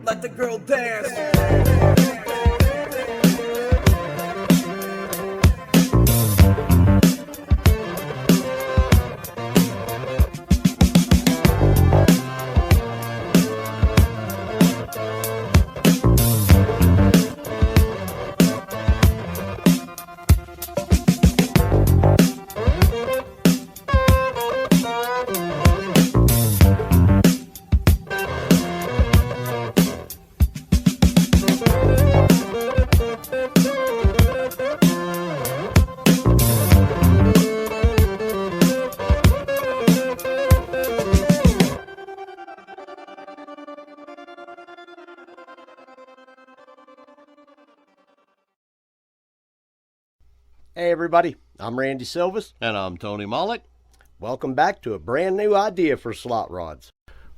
Let the girl dance. Hey everybody, I'm Randy Silvas. And I'm Tony Mollick. Welcome back to a brand new idea for slot rods.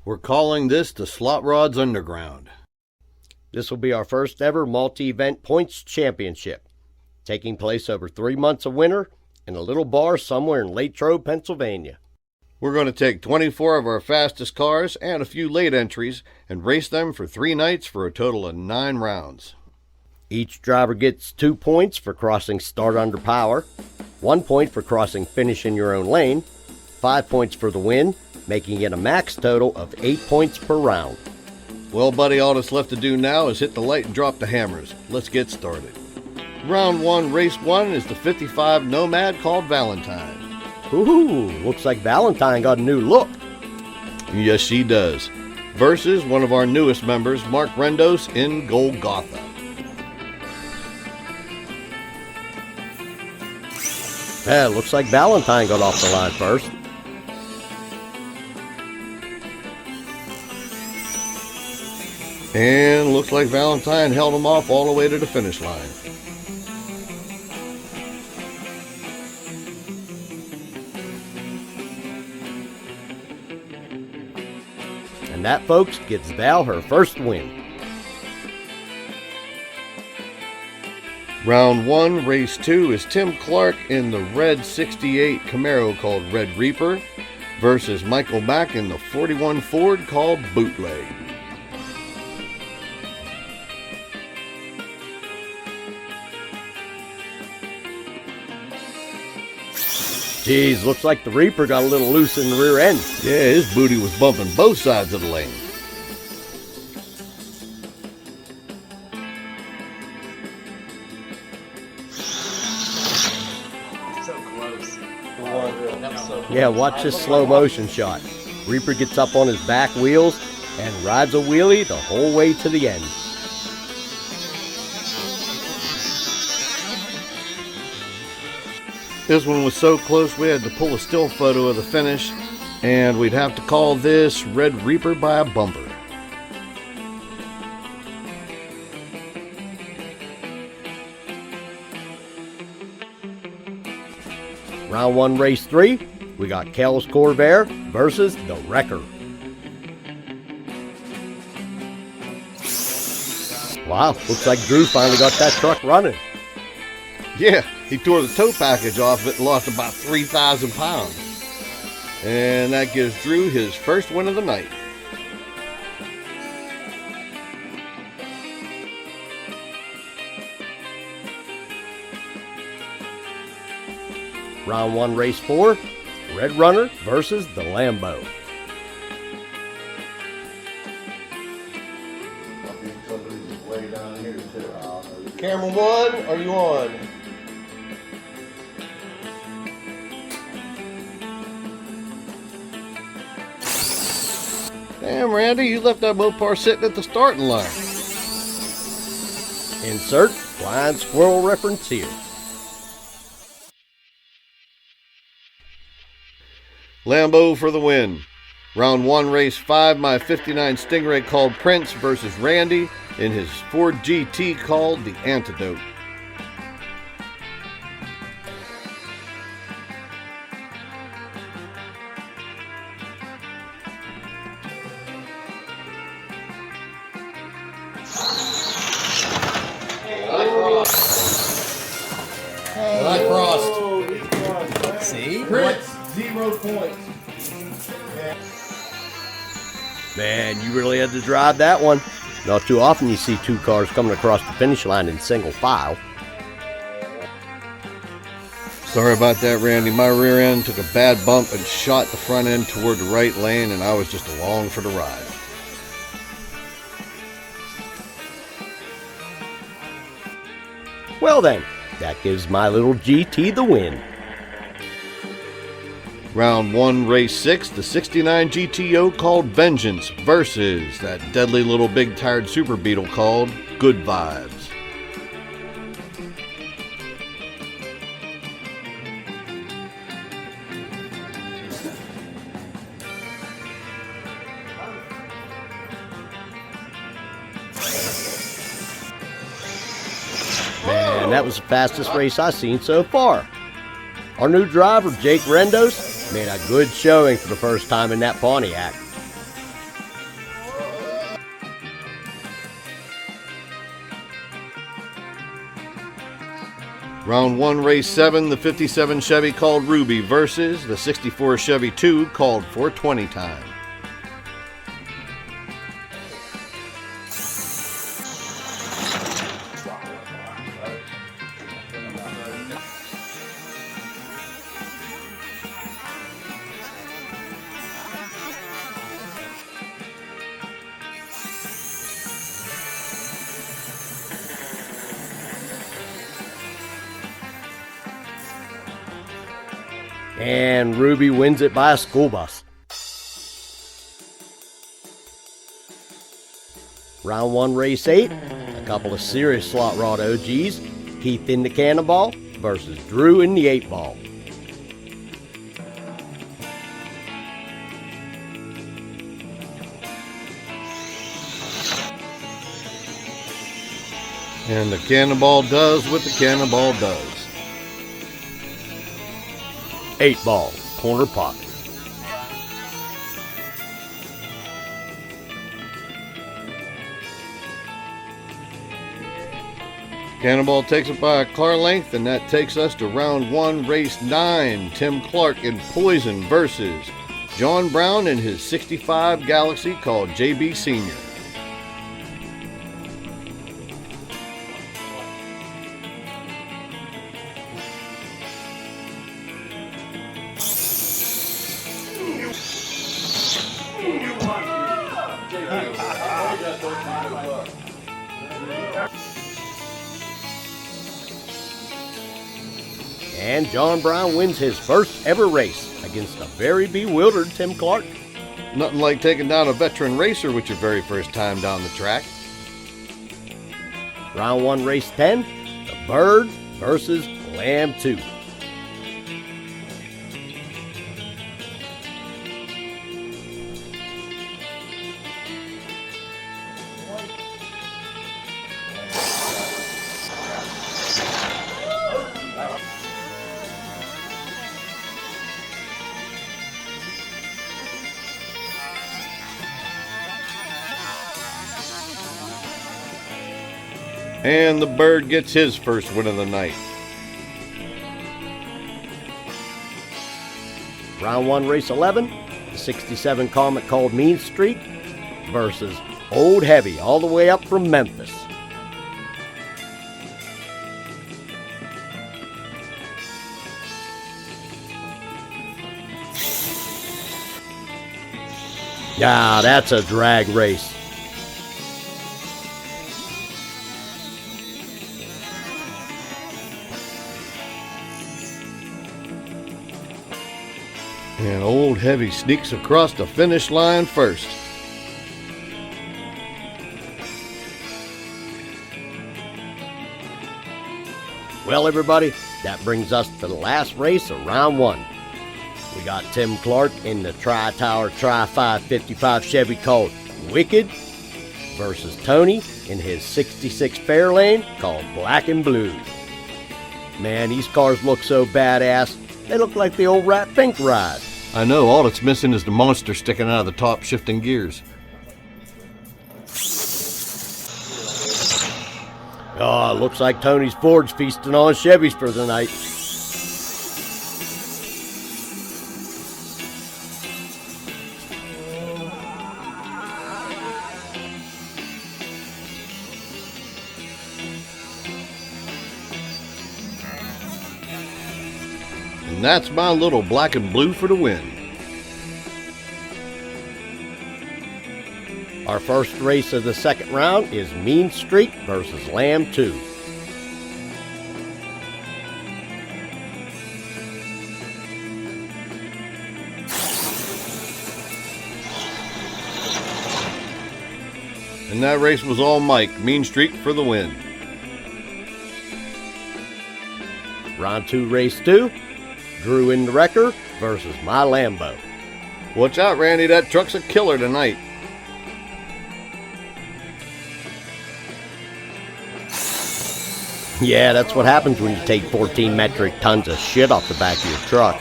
We're calling this the SLOTRODS Underground. This will be our first ever multi-event points championship, taking place over 3 months of winter in a little bar somewhere in Latrobe, Pennsylvania. We're going to take 24 of our fastest cars and a few late entries and race them for 3 nights for a total of 9 rounds. Each driver gets 2 points for crossing start under power, 1 point for crossing finish in your own lane, 5 points for the win, making it a max total of 8 points per round. Well, buddy, all that's left to do now is hit the light and drop the hammers. Let's get started. Round 1, race 1 is the 55 Nomad called Valentine. Ooh, looks like Valentine got a new look. Yes, she does. Versus one of our newest members, Mark Rendos in Golgotha. Yeah, looks like Valentine got off the line first. And looks like Valentine held him off all the way to the finish line. And that, folks, gives Val her first win. Round 1, race 2 is Tim Clark in the red 68 Camaro called Red Reaper versus Michael Mack in the 41 Ford called Bootleg. Geez, looks like the Reaper got a little loose in the rear end. Yeah, his booty was bumping both sides of the lane. Yeah, watch this slow motion shot. Reaper gets up on his back wheels and rides a wheelie the whole way to the end. This one was so close we had to pull a still photo of the finish, and we'd have to call this Red Reaper by a bumper. Round 1, race 3, we got Kel's Corvair versus the Wrecker. Wow, looks like Drew finally got that truck running. Yeah, he tore the tow package off it and lost about 3,000 pounds. And that gives Drew his first win of the night. Round 1, race 4, Red Runner versus the Lambo. Camera 1, are you on? Damn, Randy, you left that Mopar sitting at the starting line. Insert blind squirrel reference here. Lambo for the win. Round 1, race 5, my 59 Stingray called Prince versus Randy in his Ford GT called the Antidote. I crossed. See? Prince, 0 points. Man, you really had to drive that one. Not too often you see two cars coming across the finish line in single file. Sorry about that, Randy. My rear end took a bad bump and shot the front end toward the right lane, and I was just along for the ride. Well then, that gives my little GT the win. Round 1, race 6, the 69 GTO called Vengeance versus that deadly little big tired Super Beetle called Good Vibes. Man, that was the fastest race I've seen so far. Our new driver, Jake Rendos, made a good showing for the first time in that Pontiac. Round 1, race 7, the 57 Chevy called Ruby versus the 64 Chevy 2 called 420 time. And Ruby wins it by a school bus. Round 1, race 8, a couple of serious slot rod OGs, Keith in the Cannonball versus Drew in the 8-ball. And the Cannonball does what the Cannonball does. 8-ball, corner pocket. Cannonball takes it by a car length, and that takes us to round 1, race 9. Tim Clark in Poison versus John Brown in his 65 Galaxy called JB Senior. And John Brown wins his first ever race against a very bewildered Tim Clark. Nothing like taking down a veteran racer with your very first time down the track. Round 1, race 10, the Bird versus Lamb 2. And the Bird gets his first win of the night. Round 1, race 11, the 67 Comet called Mean Street versus Old Heavy all the way up from Memphis. Yeah, that's a drag race. And Old Heavy sneaks across the finish line first. Well, everybody, that brings us to the last race of round 1. We got Tim Clark in the Tri-Tower Tri-555 Chevy called Wicked versus Tony in his 66 Fairlane called Black and Blue. Man, these cars look so badass. They look like the old Rat Pink ride. I know, all it's missing is the monster sticking out of the top shifting gears. Oh, looks like Tony's Ford's feasting on Chevys for the night. that's my little black and blue for the win. Our first race of the second round is Mean Streak versus Lamb 2. And that race was all Mike. Mean Streak for the win. Round 2, race 2, Drew in the Wrecker versus my Lambo. Watch out, Randy. That truck's a killer tonight. Yeah, that's what happens when you take 14 metric tons of shit off the back of your truck.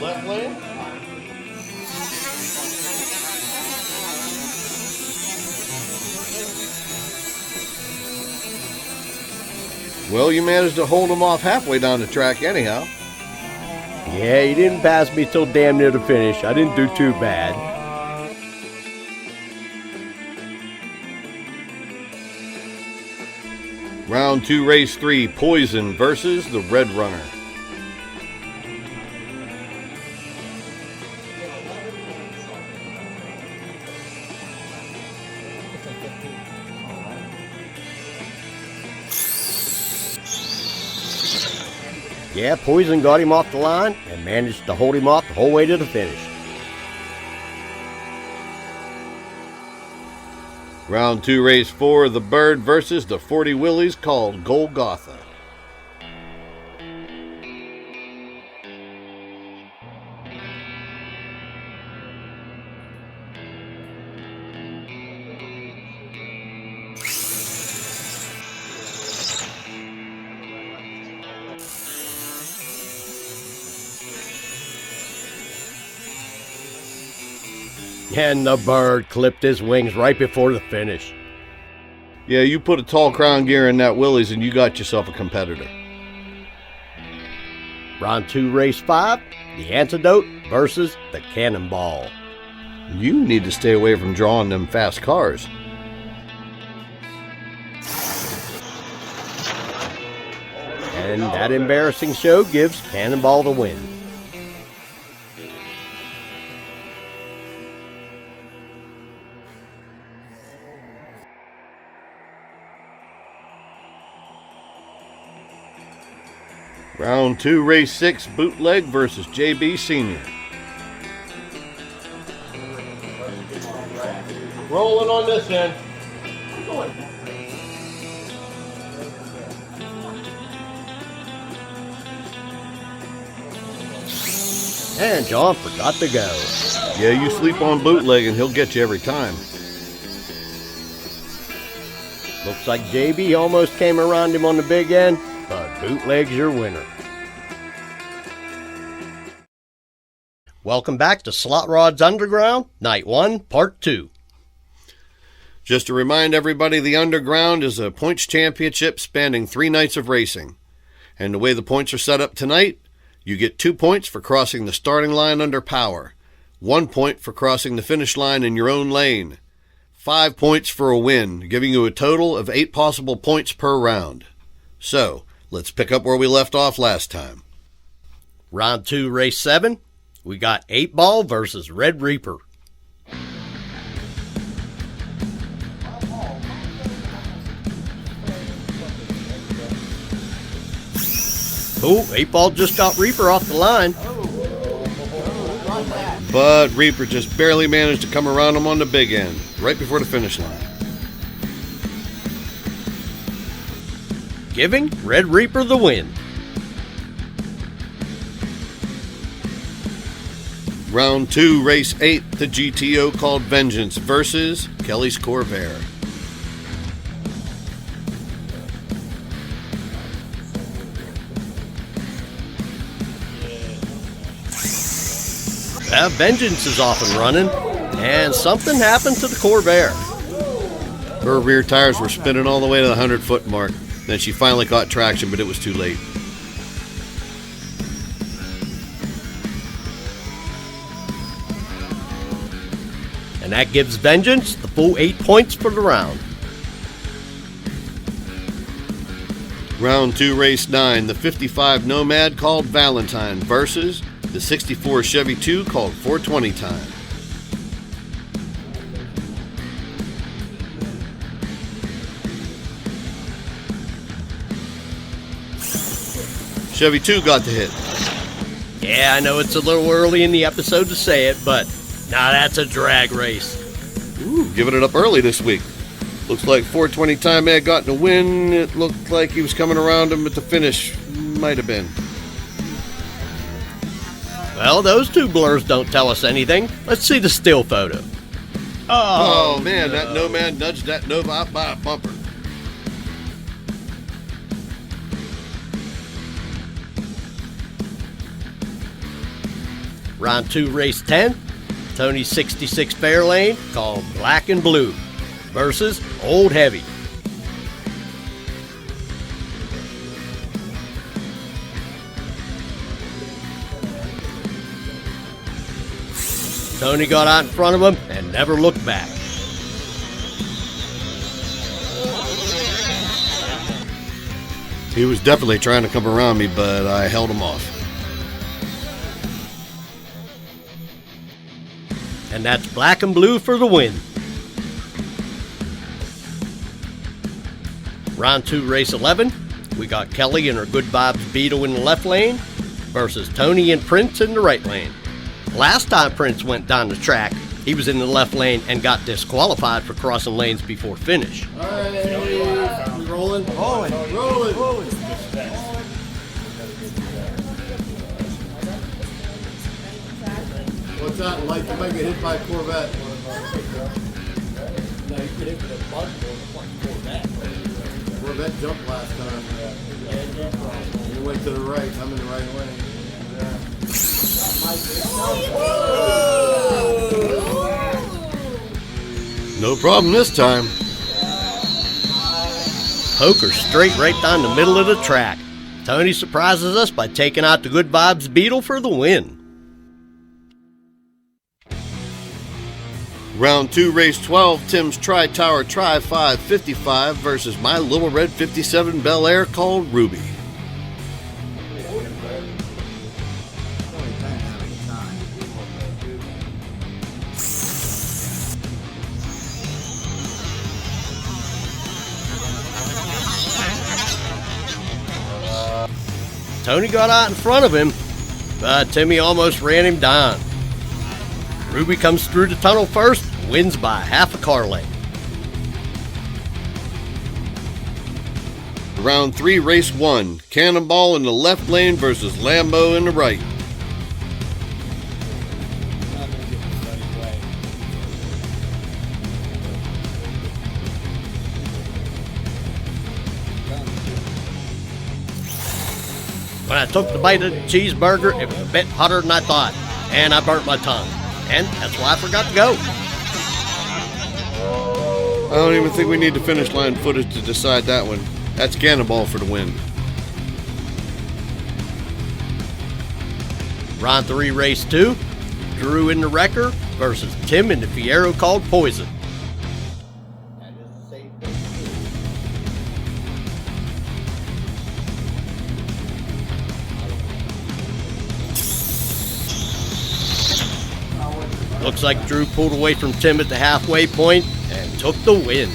Left lane. Well, you managed to hold him off halfway down the track anyhow. Yeah, he didn't pass me till damn near the finish. I didn't do too bad. Round 2, race 3, Poison versus the Red Runner. Yeah, Poison got him off the line and managed to hold him off the whole way to the finish. Round 2, race 4, the Bird versus the 40 Willies called Golgotha. And the Bird clipped his wings right before the finish. Yeah, you put a tall crown gear in that Willys and you got yourself a competitor. Round 2, race 5, the Antidote versus the Cannonball. You need to stay away from drawing them fast cars. And that embarrassing show gives Cannonball the win. Round 2, race 6, Bootleg versus JB Sr. Rolling on this end. And John forgot to go. Yeah, you sleep on Bootleg and he'll get you every time. Looks like JB almost came around him on the big end, but Bootleg's your winner. Welcome back to Slot Rods Underground, Night 1, Part 2. Just to remind everybody, the Underground is a points championship spanning 3 nights of racing. And the way the points are set up tonight, you get 2 points for crossing the starting line under power, 1 point for crossing the finish line in your own lane, 5 points for a win, giving you a total of 8 possible points per round. So, let's pick up where we left off last time. Round 2, race 7, we got 8 Ball versus Red Reaper. Oh, 8 Ball just got Reaper off the line. But Reaper just barely managed to come around him on the big end, right before the finish line. Giving Red Reaper the win. Round 2, race 8, the GTO called Vengeance versus Kelly's Corvair. Vengeance is off and running, and something happened to the Corvair. Her rear tires were spinning all the way to the 100-foot mark. Then she finally caught traction, but it was too late. And that gives Vengeance the full 8 points for the round. Round 2, race 9, the 55 Nomad called Valentine versus the 64 Chevy 2 called 420 Time. Chevy 2 got the hit. Yeah, I know it's a little early in the episode to say it, but now that's a drag race. Ooh, giving it up early this week. Looks like 420 Time may have gotten a win. It looked like he was coming around him at the finish. Might have been. Well, those two blurs don't tell us anything. Let's see the still photo. Oh man, that Nomad nudged that Nova out by a bumper. Round 2, race 10, Tony's 66 Fairlane called Black and Blue versus Old Heavy. Tony got out in front of him and never looked back. He was definitely trying to come around me, but I held him off. And that's Black and Blue for the win. Round 2, race 11, we got Kelly and her Good Vibes Beetle in the left lane versus Tony and Prince in the right lane. Last time Prince went down the track, he was in the left lane and got disqualified for crossing lanes before finish. All right, we rolling? Rolling. What's that like? You might get hit by a Corvette. No, you get hit with a bug like Corvette. Corvette jumped last time. You went to the right. I'm in the right lane. No problem this time. Poker straight right down the middle of the track. Tony surprises us by taking out the Good Vibes Beetle for the win. Round 2, race 12, Tim's Tri-Tower Tri-5 55 versus my Little Red 57 Bel Air called Ruby. Tony got out in front of him, but Timmy almost ran him down. Ruby comes through the tunnel first, wins by half a car length. Round 3, race 1, Cannonball in the left lane versus Lambo in the right. When I took the bite of the cheeseburger, it was a bit hotter than I thought, and I burnt my tongue. And that's why I forgot to go. I don't even think we need the finish line footage to decide that one. That's Cannonball for the win. Round 3, race 2, Drew in the Wrecker versus Tim in the Fiero called Poison. Looks like Drew pulled away from Tim at the halfway point and took the win.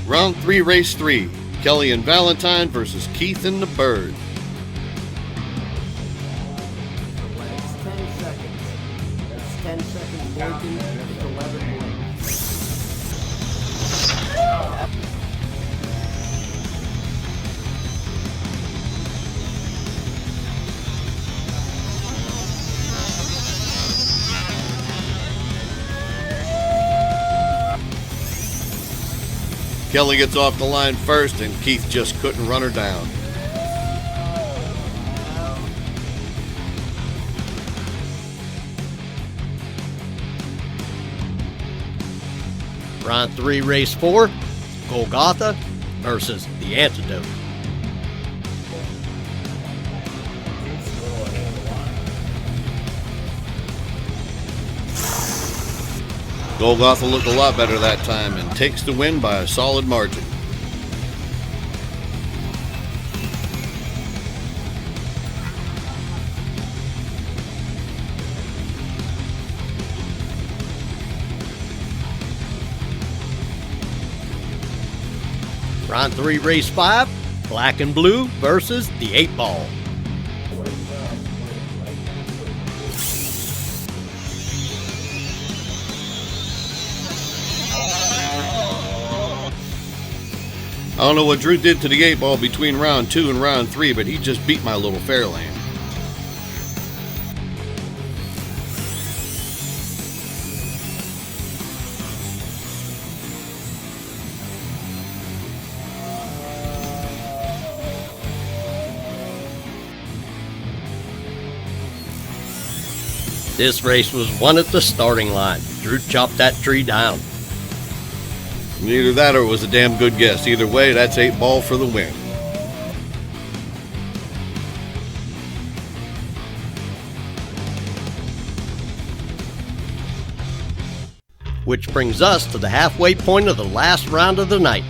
Round 3, race 3, Kelly and Valentine versus Keith and the Bird. It's 10 seconds. It's 10 seconds working. It's 11 more. Kelly gets off the line first, and Keith just couldn't run her down. Round 3, race 4, Golgotha versus The Antidote. Golgotha looked a lot better that time and takes the win by a solid margin. Round 3, race 5, black and blue versus the 8 ball. I don't know what Drew did to the 8 ball between round 2 and round 3, but he just beat my little Fairlane. This race was won at the starting line. Drew chopped that tree down. Either that or it was a damn good guess. Either way, that's 8 ball for the win. Which brings us to the halfway point of the last round of the night.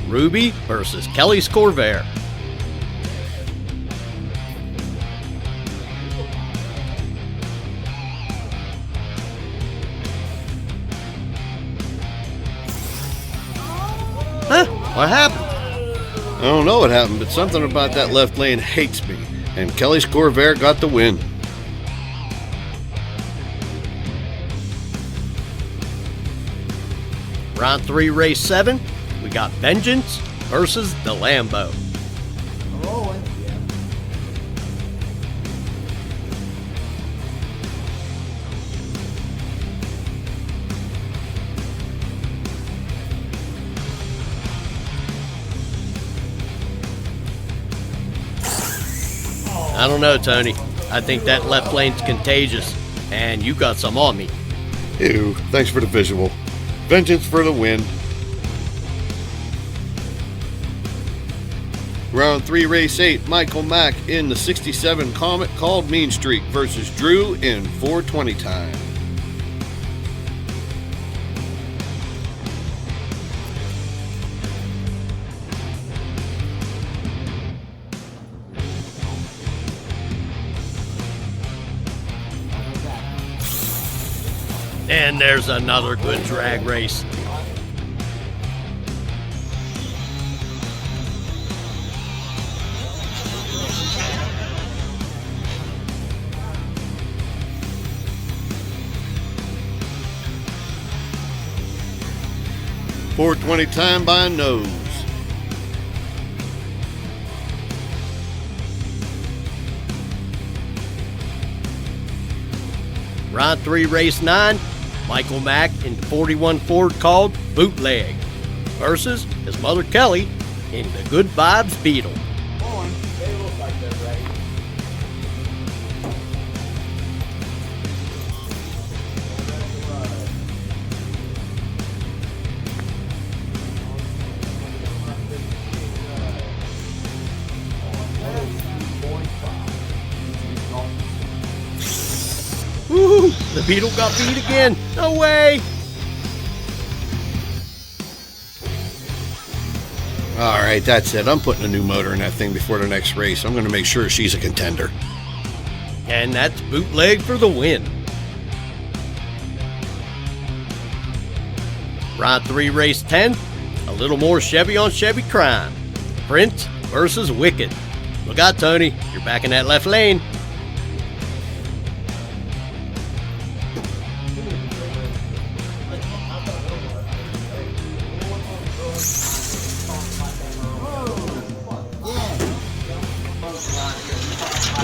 Ruby versus Kelly's Corvair. Huh? What happened? I don't know what happened, but something about that left lane hates me. And Kelly's Corvair got the win. Round 3, race 7, we got Vengeance versus the Lambo. Rolling. I don't know, Tony. I think that left lane's contagious, and you got some on me. Ew, thanks for the visual. Vengeance for the win. Round 3, race 8, Michael Mack in the 67 Comet called Mean Streak versus Drew in 420 time. And there's another good drag race. .420 time by nose. Round 3, race 9, Michael Mack in the 41 Ford called Bootleg versus his mother Kelly in the Good Vibes Beetle. They look like they're ready. Woo! The Beetle got beat again. No way! All right, that's it. I'm putting a new motor in that thing before the next race. I'm going to make sure she's a contender. And that's Bootleg for the win. Round 3, race 10, a little more Chevy on Chevy crime. Prince versus Wicked. Look out, Tony. You're back in that left lane.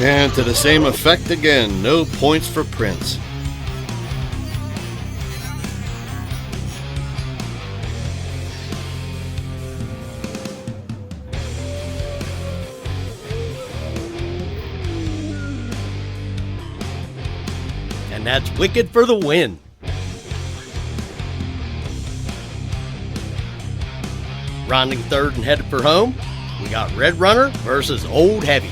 And to the same effect again, no points for Prince. And that's Wicked for the win. Rounding third and headed for home, we got Red Runner versus Old Heavy.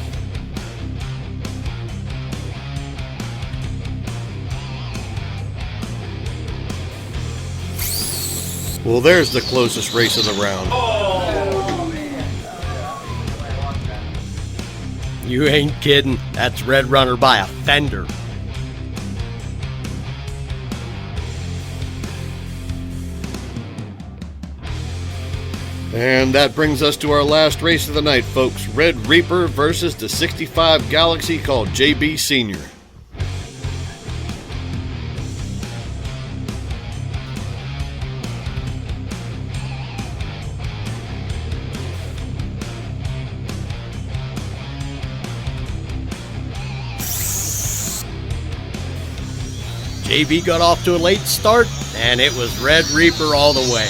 Well, there's the closest race of the round. You ain't kidding. That's Red Runner by a fender. And that brings us to our last race of the night, folks. Red Reaper versus the 65 Galaxy called JB Senior. JB got off to a late start, and it was Red Reaper all the way.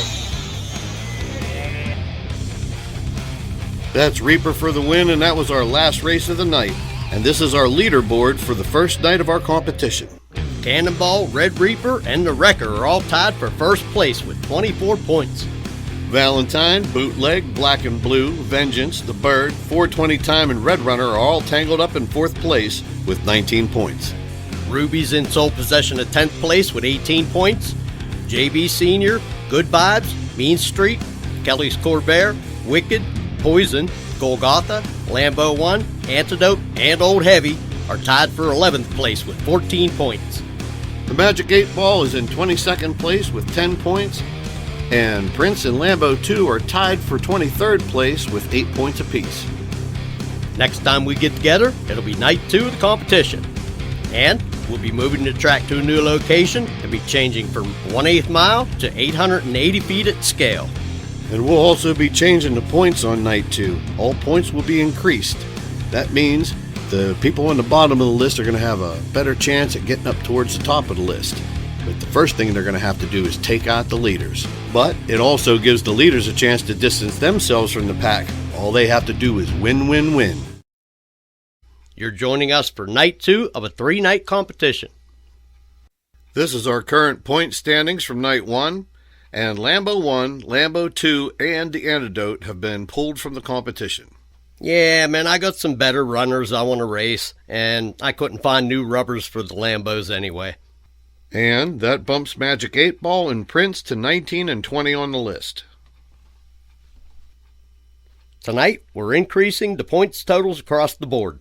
That's Reaper for the win, and that was our last race of the night. And this is our leaderboard for the first night of our competition. Cannonball, Red Reaper, and the Wrecker are all tied for first place with 24 points. Valentine, Bootleg, Black and Blue, Vengeance, The Bird, 420 Time, and Red Runner are all tangled up in 4th place with 19 points. Ruby's in sole possession of 10th place with 18 points. JB Senior, Good Vibes, Mean Street, Kelly's Corvair, Wicked, Poison, Golgotha, Lambo 1, Antidote, and Old Heavy are tied for 11th place with 14 points. The Magic 8 Ball is in 22nd place with 10 points, and Prince and Lambo 2 are tied for 23rd place with 8 points apiece. Next time we get together, it'll be night 2 of the competition. And we'll be moving the track to a new location and be changing from 1/8 mile to 880 feet at scale. And we'll also be changing the points on night 2. All points will be increased. That means the people on the bottom of the list are going to have a better chance at getting up towards the top of the list. But the first thing they're going to have to do is take out the leaders. But it also gives the leaders a chance to distance themselves from the pack. All they have to do is win, win, win. You're joining us for night 2 of a 3-night competition. This is our current point standings from night 1. And Lambo 1, Lambo 2, and the Antidote have been pulled from the competition. Yeah, man, I got some better runners I want to race, and I couldn't find new rubbers for the Lambos anyway. And that bumps Magic 8 Ball and Prince to 19 and 20 on the list. Tonight, we're increasing the points totals across the board.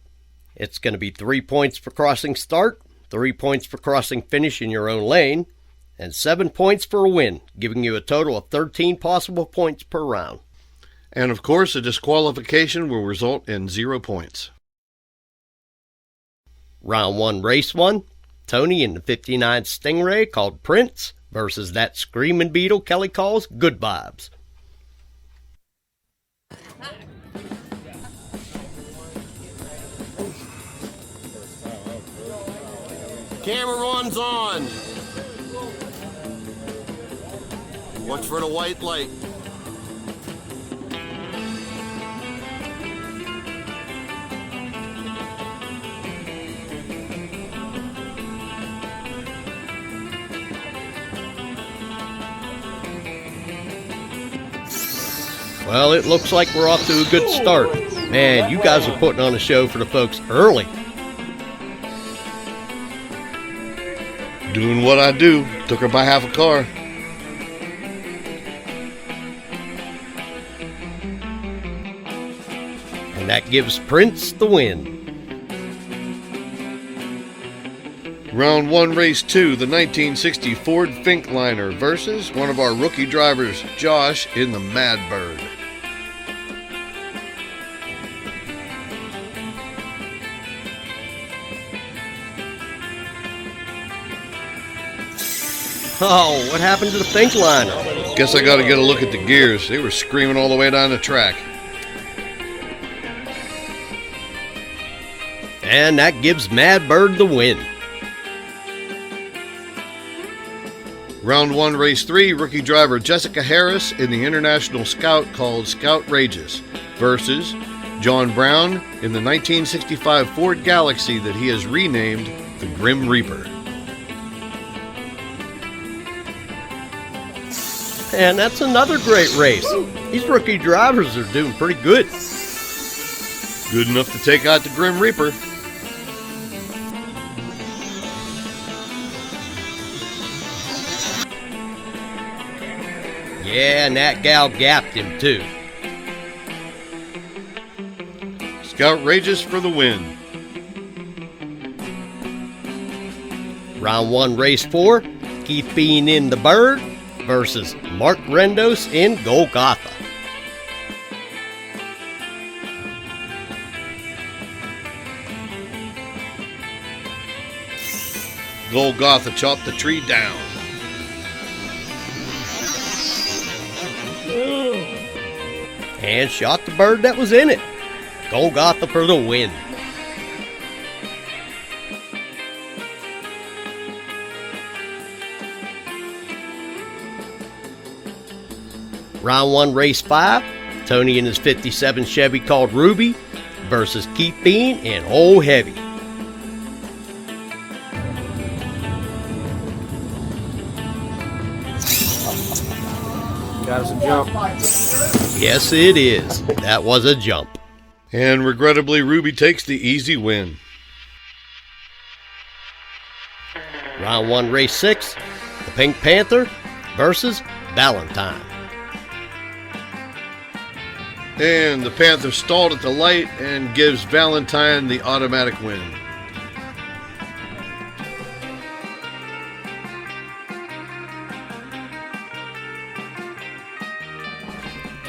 It's going to be 3 points for crossing start, 3 points for crossing finish in your own lane, and 7 points for a win, giving you a total of 13 possible points per round. And of course, a disqualification will result in 0 points. Round 1, race 1, Tony in the 59 Stingray called Prince versus that Screaming Beetle Kelly calls Good Vibes. Camera one's on. Watch for the white light. Well, it looks like we're off to a good start. Man, you guys are putting on a show for the folks early. Doing what I do. Took her by half a car. And that gives Prince the win. Round 1, race 2, the 1960 Ford Finkliner versus one of our rookie drivers, Josh, in the Mad Bird. Oh, what happened to the Finkliner? Guess I gotta get a look at the gears. They were screaming all the way down the track. And that gives Mad Bird the win. Round 1, race 3, rookie driver Jessica Harris in the International Scout called Scout Rages versus John Brown in the 1965 Ford Galaxy that he has renamed the Grim Reaper. And that's another great race. These rookie drivers are doing pretty good. Good enough to take out the Grim Reaper. Yeah, and that gal gapped him too. Scoutrageous for the win. Round 1, race 4, Keith Bean in the Bird versus Mark Rendos in Golgotha. Golgotha chopped the tree down. And shot the bird that was in it. Golgotha for the win. Round 1, race 5, Tony in his 57 Chevy called Ruby versus Keith Bean in Old Heavy. Got us a jump. Yes, it is. That was a jump. And regrettably, Ruby takes the easy win. Round 1, race 6, the Pink Panther versus Valentine. And the Panther stalled at the light and gives Valentine the automatic win.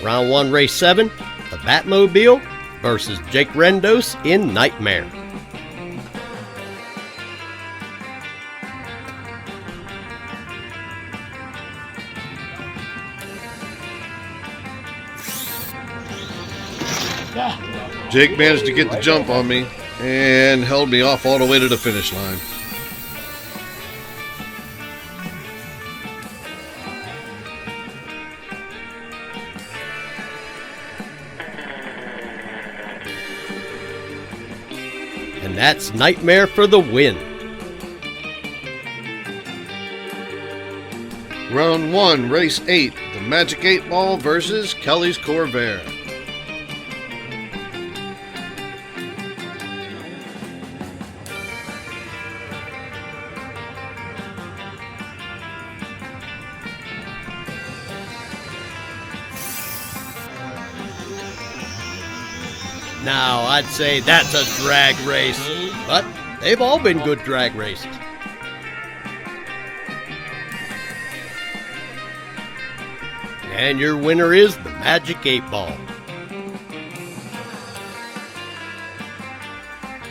Round 1, race 7, the Batmobile versus Jake Rendos in Nightmare. Jake managed to get the jump on me and held me off all the way to the finish line. And that's Nightmare for the win. Round 1, race 8, the Magic 8 Ball versus Kelly's Corvair. Now, I'd say that's a drag race, but they've all been good drag races. And your winner is the Magic 8 Ball.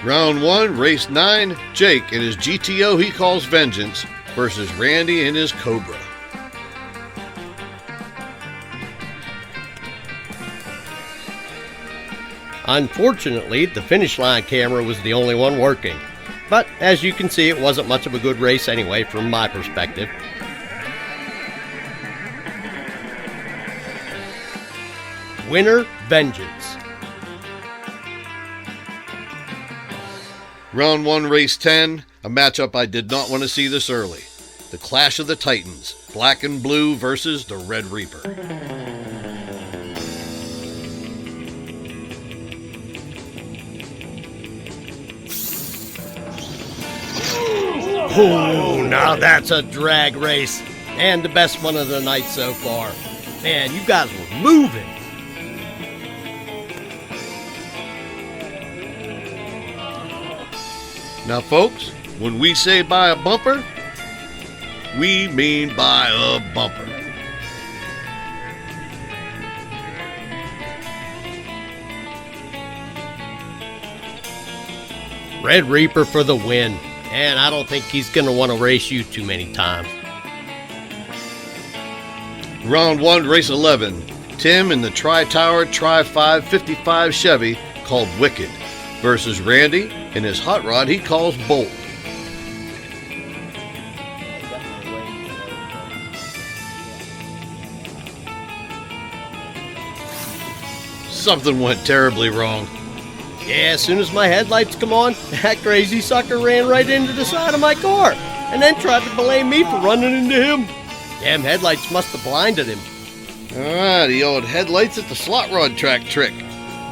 Round 1, race 9, Jake in his GTO he calls Vengeance versus Randy in his Cobra. Unfortunately, the finish line camera was the only one working. But as you can see, it wasn't much of a good race anyway from my perspective. Winner, Vengeance. Round 1, race 10, a matchup I did not want to see this early. The Clash of the Titans, Black and Blue versus the Red Reaper. Oh, now that's a drag race. And the best one of the night so far. Man, you guys were moving. Now folks, when we say buy a bumper, we mean buy a bumper. Red Reaper for the win. And I don't think he's going to want to race you too many times. Round 1, race 11, Tim in the Tri-Tower Tri-5 55 Chevy called Wicked versus Randy in his hot rod he calls Bolt. Something went terribly wrong. Yeah, as soon as my headlights come on, that crazy sucker ran right into the side of my car and then tried to blame me for running into him. Damn headlights must have blinded him. The old headlights at the slot rod track trick.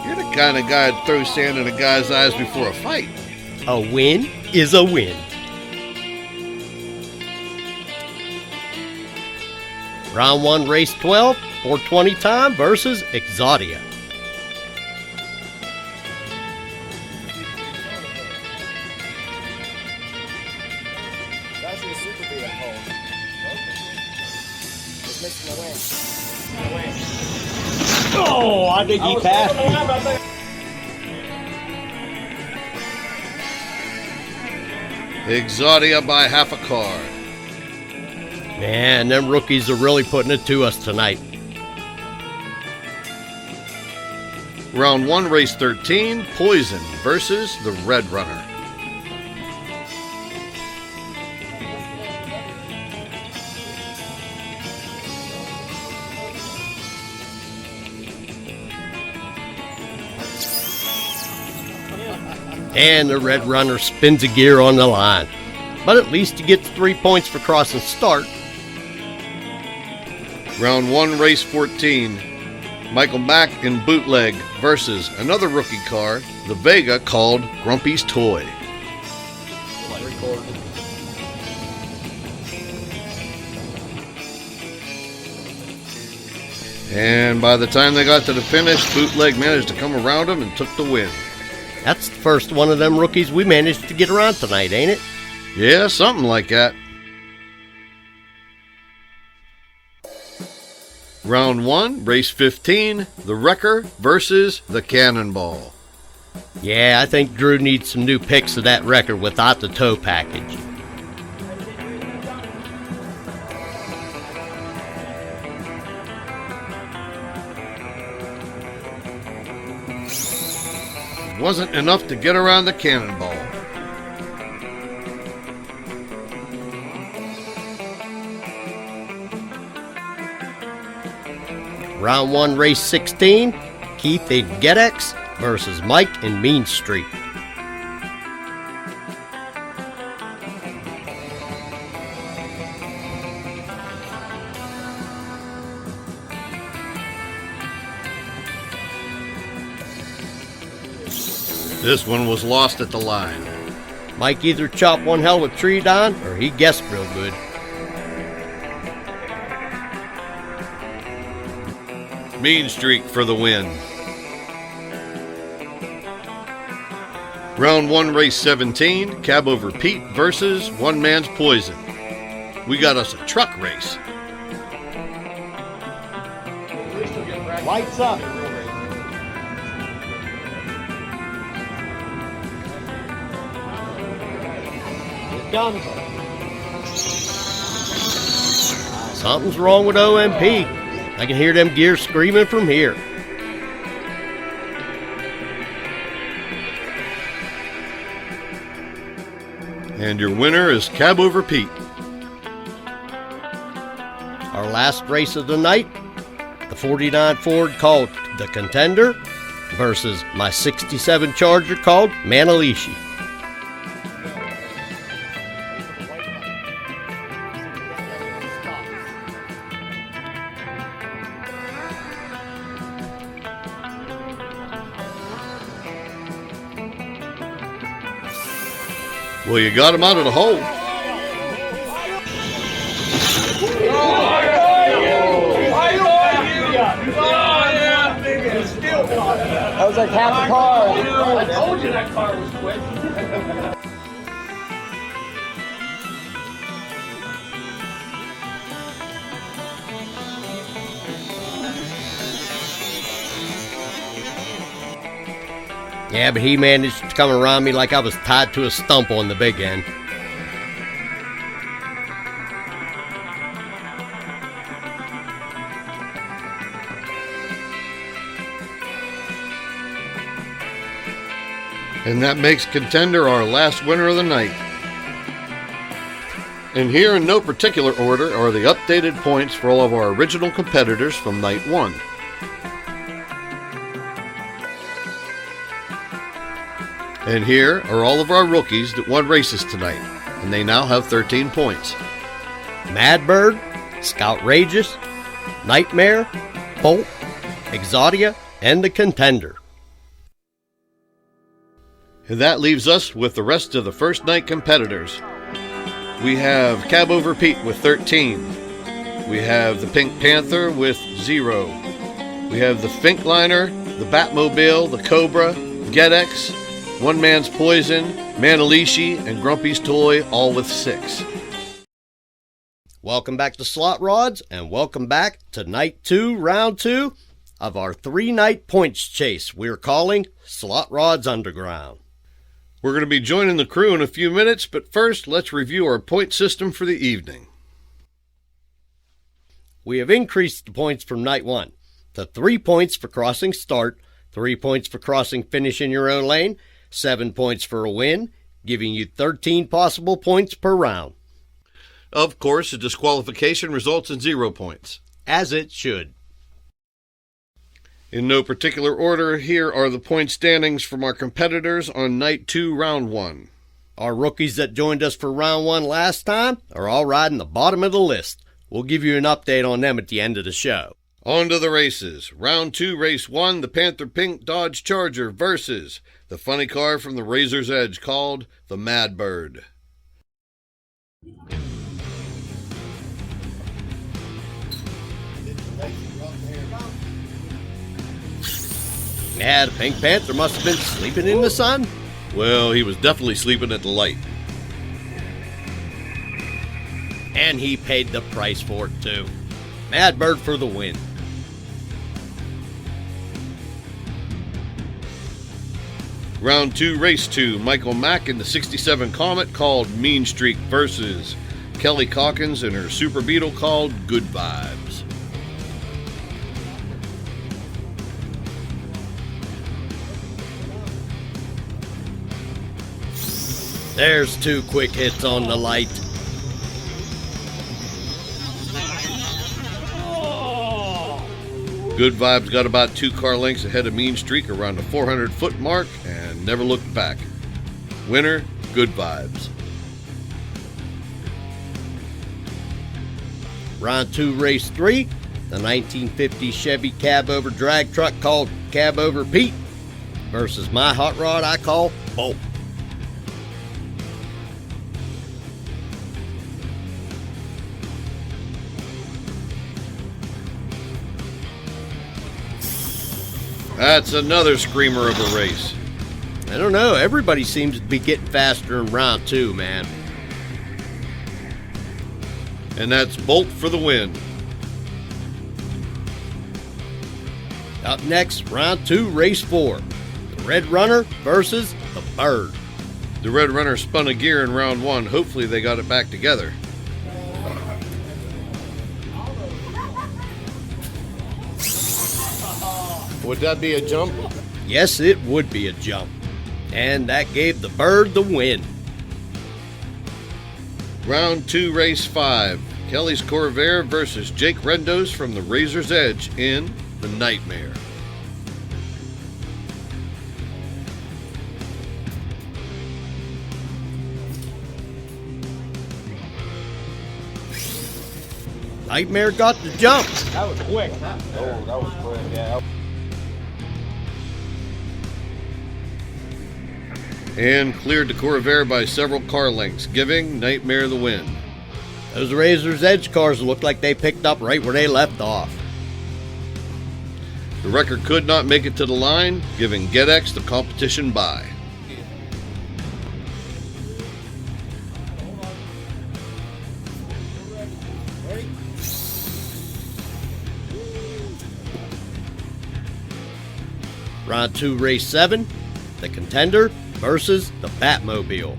You're the kind of guy that throws sand in a guy's eyes before a fight. A win is a win. Round 1, race 12, 420 time versus Exodia. That's your super beat hole. It's missing the win. Oh, I think he passed me. Exodia by half a car. Man, them rookies are really putting it to us tonight. Round 1, race 13, Poison versus the Red Runner. And the Red Runner spins a gear on the line. But at least he gets 3 points for crossing start. Round 1, race 14, Michael Mack in Bootleg versus another rookie car, the Vega called Grumpy's Toy. And by the time they got to the finish, Bootleg managed to come around him and took the win. That's the first one of them rookies we managed to get around tonight, ain't it? Yeah, something like that. Round 1, race 15, the Wrecker versus the Cannonball. Yeah, I think Drew needs some new picks of that Wrecker without the tow package. Wasn't enough to get around the Cannonball. Round 1, race 16, Keith in GetX versus Mike in Mean Street. This one was lost at the line. Mike either chopped one hell of a tree down or he guessed real good. Mean Streak for the win. Round 1, race 17, Cab Over Pete versus One Man's Poison. We got us a truck race. Lights up. Done. Something's wrong with OMP. I can hear them gears screaming from here. And your winner is Cab Over Pete. Our last race of the night, the 49 Ford called the Contender versus my 67 Charger called Manalishi. Well, you got him out of the hole. That was like half a car. I told you that car was quick. Yeah, but he managed to come around me like I was tied to a stump on the big end. And that makes Contender our last winner of the night. And here in no particular order are the updated points for all of our original competitors from night 1. And here are all of our rookies that won races tonight, and they now have 13 points. Madbird, Scoutrageous, Nightmare, Bolt, Exodia, and the Contender. And that leaves us with the rest of the first night competitors. We have Cab Over Pete with 13, We have the Pink Panther with 0. We have the Finkliner, the Batmobile, the Cobra, Gedex, One Man's Poison, Manalishi, and Grumpy's Toy, all with 6. Welcome back to Slot Rods, and welcome back to Night 2, Round 2 of our 3-night points chase we're calling Slot Rods Underground. We're going to be joining the crew in a few minutes, but first, let's review our point system for the evening. We have increased the points from Night 1 to 3 points for crossing start, 3 points for crossing finish in your own lane, 7 points for a win, giving you 13 possible points per round. Of course, a disqualification results in 0 points. As it should. In no particular order, here are the point standings from our competitors on Night 2, Round 1. Our rookies that joined us for Round 1 last time are all riding the bottom of the list. We'll give you an update on them at the end of the show. On to the races. Round 2, Race 1, the Panther Pink Dodge Charger versus the funny car from the Razor's Edge called the Mad Bird. Yeah, the Pink Panther must have been sleeping in the sun. Well, he was definitely sleeping at the light. And he paid the price for it, too. Mad Bird for the win. Round 2, Race 2, Michael Mack in the 67 Comet called Mean Streak versus Kelly Calkins in her Super Beetle called Good Vibes. There's 2 quick hits on the light. Good Vibes got about 2 car lengths ahead of Mean Streak around the 400-foot mark and never looked back. Winner, Good Vibes. Round 2, Race 3, the 1950 Chevy cab over drag truck called Cab Over Pete versus my hot rod I call Bolt. That's another screamer of a race. I don't know, everybody seems to be getting faster in Round 2, man. And that's Bolt for the win. Up next, Round 2, Race 4, the Red Runner versus the Bird. The Red Runner spun a gear in Round 1. Hopefully they got it back together. Would that be a jump? Yes, it would be a jump. And that gave the Bird the win. Round 2, Race 5. Kelly's Corvair versus Jake Rendos from the Razor's Edge in the Nightmare. Nightmare got the jump. That was quick. Oh, that was quick, yeah. And cleared the Corvair by several car lengths, giving Nightmare the win. Those Razor's Edge cars look like they picked up right where they left off. The record could not make it to the line, giving Gedex the competition bye. Round 2, Race 7, the Contender versus the Batmobile.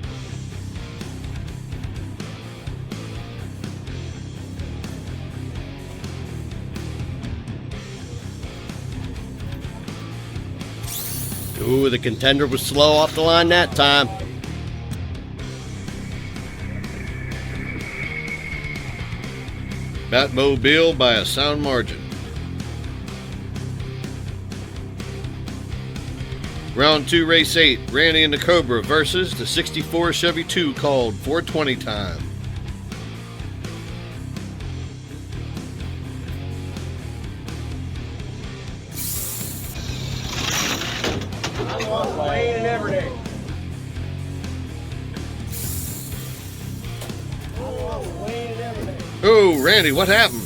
Ooh, the Contender was slow off the line that time. Batmobile by a sound margin. Round 2, Race 8, Randy and the Cobra versus the 64 Chevy 2 called 420 Time. Wayne and everything. Oh, Randy, what happened?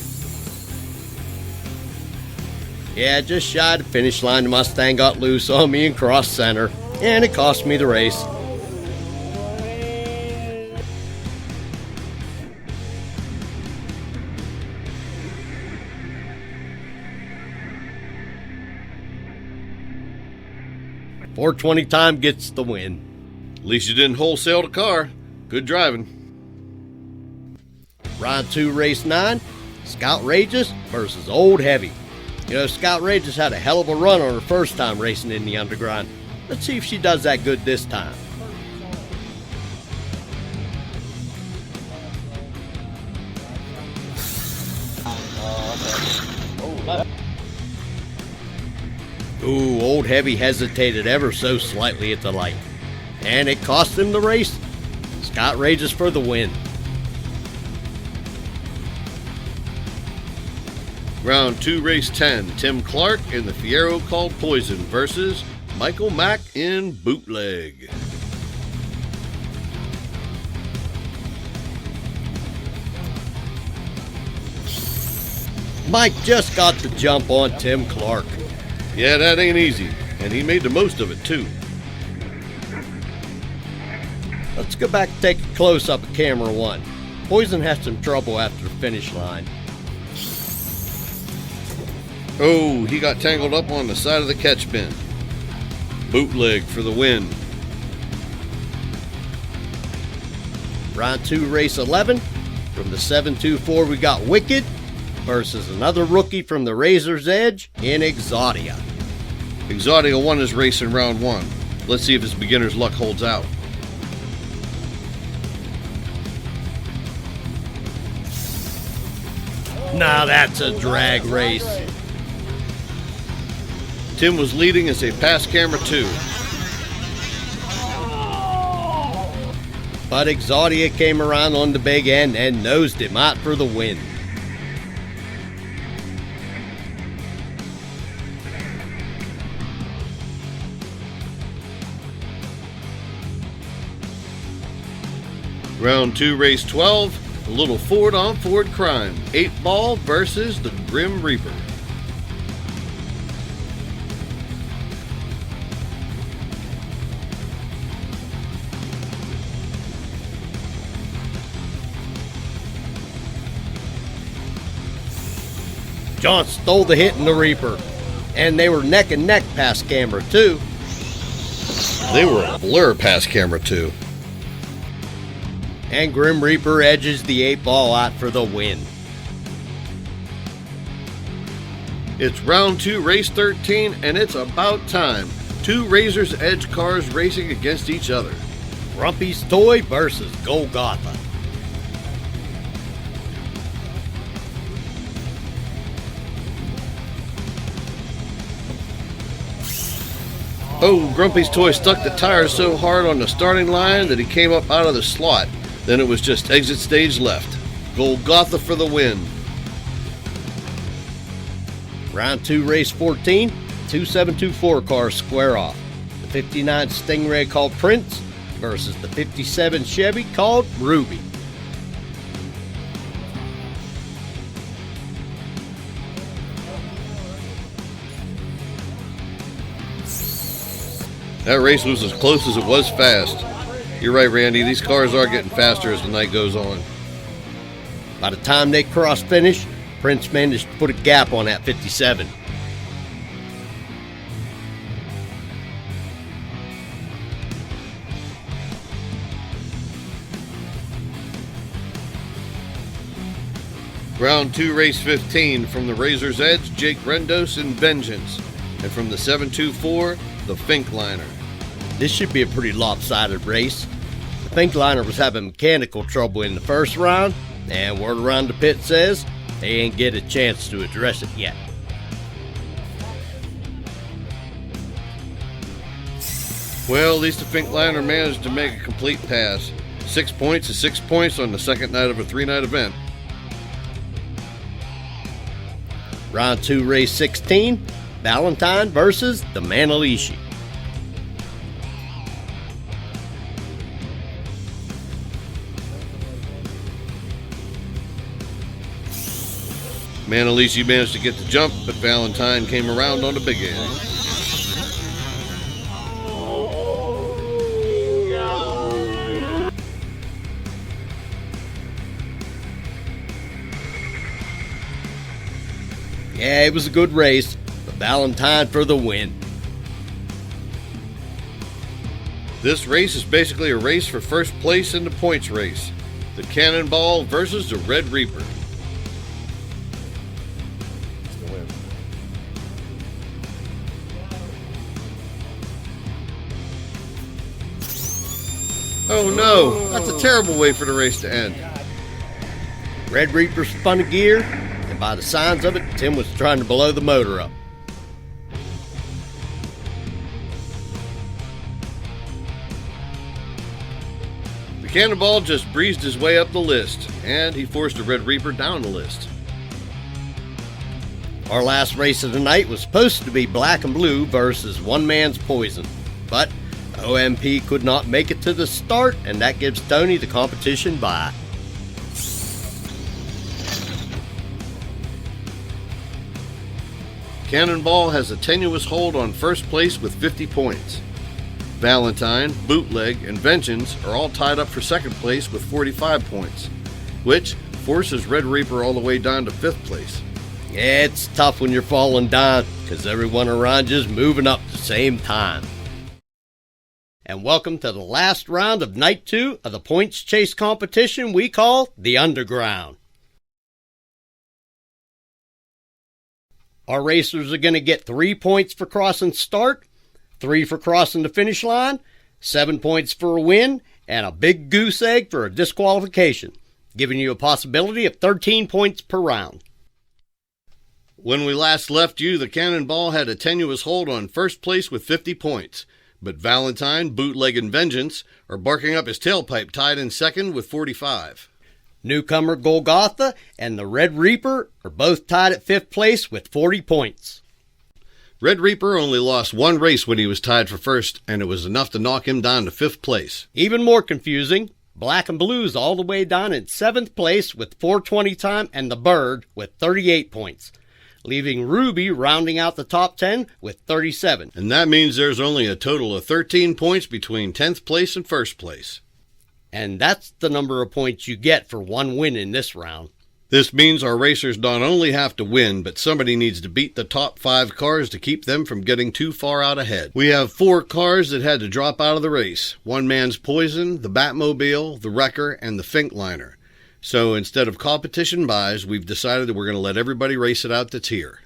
Yeah, just shy of the finish line, the Mustang got loose on me and crossed center, and it cost me the race. .420 time gets the win. At least you didn't wholesale the car. Good driving. Round 2, race 9, Scout Rages versus Old Heavy. You know, Scout Rages had a hell of a run on her first time racing in the underground. Let's see if she does that good this time. Ooh, Old Heavy hesitated ever so slightly at the light, and it cost him the race. Scout Rages for the win. Round 2, race 10, Tim Clark in the Fiero called Poison versus Michael Mack in Bootleg. Mike just got the jump on Tim Clark. Yeah, that ain't easy, and he made the most of it too. Let's go back and take a close-up of camera 1. Poison had some trouble after the finish line. Oh, he got tangled up on the side of the catch bin. Bootleg for the win. Round 2, race 11. From the 724, we got Wicked versus another rookie from the Razor's Edge in Exodia. Exodia won his race in round 1. Let's see if his beginner's luck holds out. Now that's a drag race. Tim was leading as they passed camera 2. But Exodia came around on the big end and nosed him out for the win. Round 2, race 12, a little Ford-on-Ford crime. 8-Ball versus the Grim Reaper. John stole the hit in the Reaper, and they were neck and neck past camera 2. They were a blur past camera 2. And Grim Reaper edges the 8-Ball out for the win. It's round 2, race 13, and it's about time. 2 Razor's Edge cars racing against each other. Grumpy's Toy versus Golgotha. Oh, Grumpy's Toy stuck the tire so hard on the starting line that he came up out of the slot. Then it was just exit stage left. Golgotha for the win. Round 2, race 14, 2724 cars square off. The 59 Stingray called Prince versus the 57 Chevy called Ruby. That race was as close as it was fast. You're right, Randy. These cars are getting faster as the night goes on. By the time they cross finish, Prince managed to put a gap on that 57. Round 2, race 15, from the Razor's Edge, Jake Rendos and Vengeance. And from the 724, the Finkliner. This should be a pretty lopsided race. The Finkliner was having mechanical trouble in the first round, and word around the pit says they ain't get a chance to address it yet. Well, at least the Finkliner managed to make a complete pass. 6 points is 6 points on the second night of a 3-night event. Round 2, race 16, Valentine versus the Manalishi. Man, at least you managed to get the jump, but Valentine came around on the big end. Yeah, it was a good race, but Valentine for the win. This race is basically a race for first place in the points race. The Cannonball versus the Red Reaper. Oh no, that's a terrible way for the race to end. Red Reaper spun a gear, and by the signs of it, Tim was trying to blow the motor up. The Cannonball just breezed his way up the list, and he forced the Red Reaper down the list. Our last race of the night was supposed to be Black and Blue versus One Man's Poison, but OMP could not make it to the start, and that gives Tony the competition bye. Cannonball has a tenuous hold on first place with 50 points. Valentine, Bootleg, and Vengeance are all tied up for second place with 45 points, which forces Red Reaper all the way down to 5th place. Yeah, it's tough when you're falling down, because everyone around you is moving up at the same time. And welcome to the last round of Night 2 of the points chase competition we call the Underground. Our racers are going to get 3 points for crossing start, 3 for crossing the finish line, 7 points for a win, and a big goose egg for a disqualification, giving you a possibility of 13 points per round. When we last left you, the Cannonball had a tenuous hold on first place with 50 points. But Valentine, Bootleg, and Vengeance are barking up his tailpipe, tied in second with 45. Newcomer Golgotha and the Red Reaper are both tied at 5th place with 40 points. Red Reaper only lost one race when he was tied for first, and it was enough to knock him down to 5th place. Even more confusing, Black and Blue's all the way down in 7th place with 4:20 time, and the Bird with 38 points, leaving Ruby rounding out the top 10 with 37. And that means there's only a total of 13 points between 10th place and 1st place. And that's the number of points you get for one win in this round. This means our racers not only have to win, but somebody needs to beat the top 5 cars to keep them from getting too far out ahead. We have 4 cars that had to drop out of the race. One Man's Poison, the Batmobile, the Wrecker, and the Finkliner. So instead of competition buys, we've decided that we're going to let everybody race it out that's here.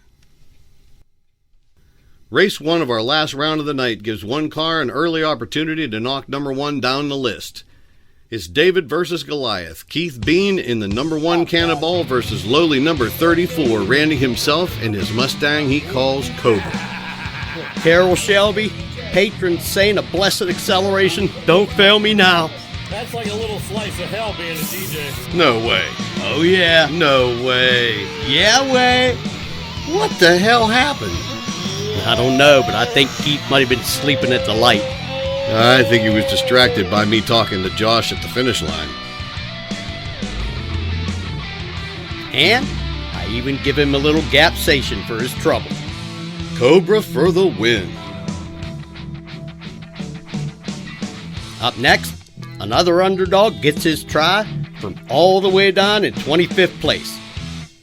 Race 1 of our last round of the night gives one car an early opportunity to knock number 1 down the list. It's David versus Goliath. Keith Bean in the number 1 Cannonball versus lowly number 34, Randy himself in his Mustang he calls Cobra. Carol Shelby, patron saint of blessed acceleration, don't fail me now. That's like a little slice of hell being a DJ. No way. Oh yeah. No way. Yeah way. What the hell happened? I don't know, but I think Keith might have been sleeping at the light. I think he was distracted by me talking to Josh at the finish line. And I even give him a little gapsation for his trouble. Cobra for the win. Up next, another underdog gets his try from all the way down in 25th place.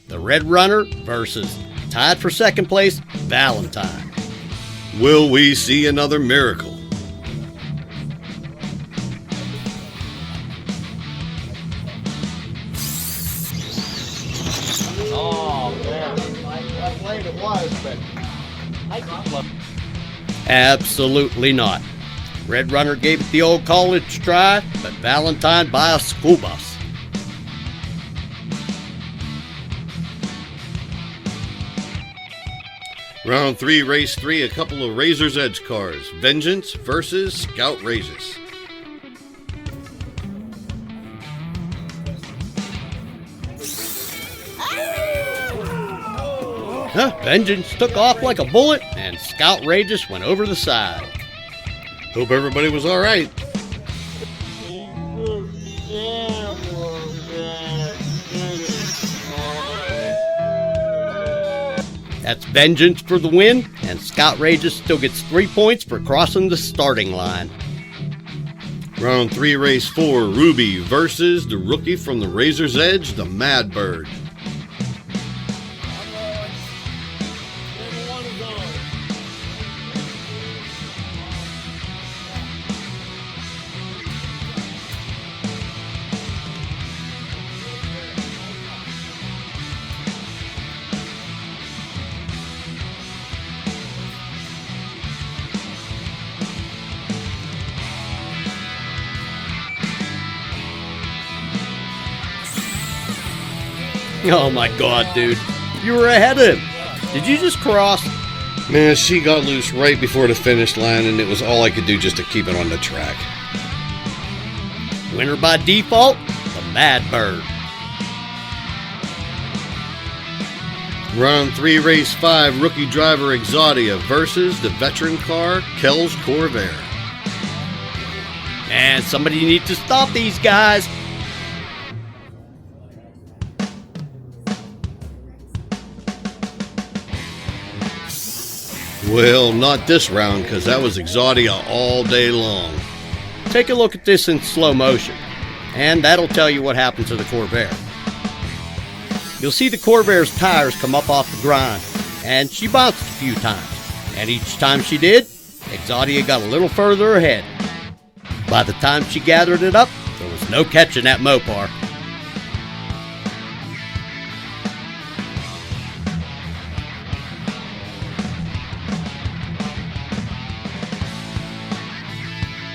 The Red Runner versus, tied for 2nd place, Valentine. Will we see another miracle? Oh, man. I played it was, but Absolutely not. Red Runner gave it the old college try, but Valentine by a school bus. Round 3, race 3, a couple of Razor's Edge cars. Vengeance versus Scout Rages. Vengeance took off like a bullet, and Scout Rages went over the side. Hope everybody was all right. That's Vengeance for the win, and Scott Rages still gets 3 points for crossing the starting line. Round 3, race 4, Ruby versus the rookie from the Razor's Edge, the Mad Bird. Oh my god, dude. You were ahead of him. Did you just cross? Man, she got loose right before the finish line, and it was all I could do just to keep it on the track. Winner by default, the Mad Bird. Round 3, race 5, rookie driver Exodia versus the veteran car Kells Corvair. And somebody needs to stop these guys. Well, not this round, because that was Exodia all day long. Take a look at this in slow motion, and that'll tell you what happened to the Corvair. You'll see the Corvair's tires come up off the grind, and she bounced a few times, and each time she did, Exodia got a little further ahead. By the time she gathered it up, there was no catching that Mopar.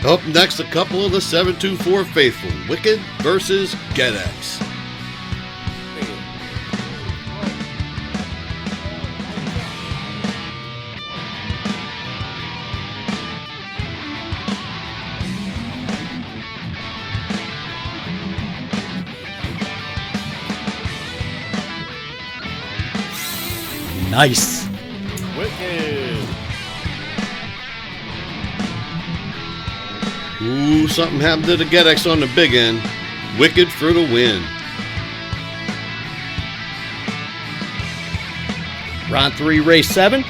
Up next, a couple of the 724 faithful, Wicked versus GetX. Nice. Wicked. Ooh, something happened to the GetX on the big end. Wicked for the win. Round 3, race 7,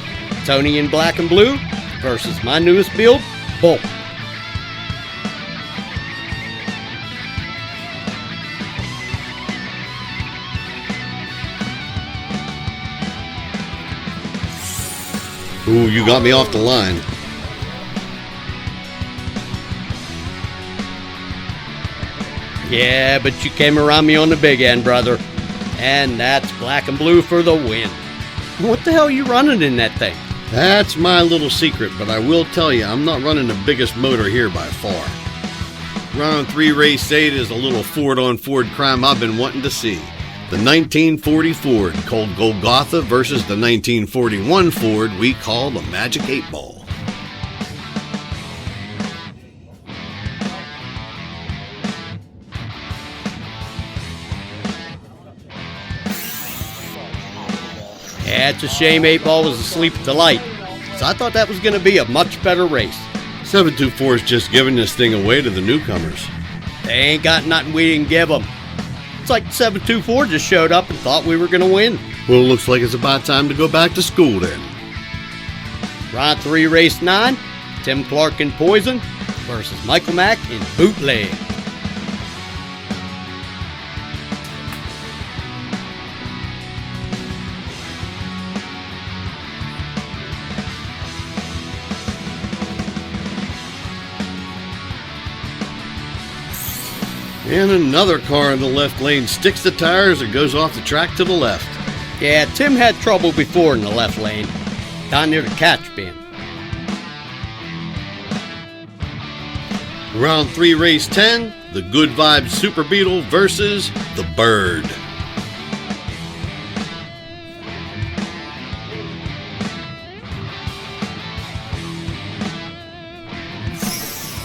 Tony in black and blue versus my newest build, Bolt. Ooh, you got me off the line. Yeah, but you came around me on the big end, brother. And that's black and blue for the win. What the hell are you running in that thing? That's my little secret, but I will tell you, I'm not running the biggest motor here by far. Round 3, race 8 is a little Ford-on-Ford crime I've been wanting to see. The 1940 Ford called Golgotha versus the 1941 Ford we call the Magic 8 Ball. Yeah, it's a shame 8 Ball was asleep at the light. So I thought that was going to be a much better race. 724 is just giving this thing away to the newcomers. They ain't got nothing we didn't give them. It's like 724 just showed up and thought we were going to win. Well, looks like it's about time to go back to school then. Round 3, race 9, Tim Clark in Poison versus Michael Mack in Bootleg. And another car in the left lane sticks the tires and goes off the track to the left. Yeah, Tim had trouble before in the left lane, down near the catch bin. Round 3, race 10, the Good Vibes Super Beetle versus the Bird.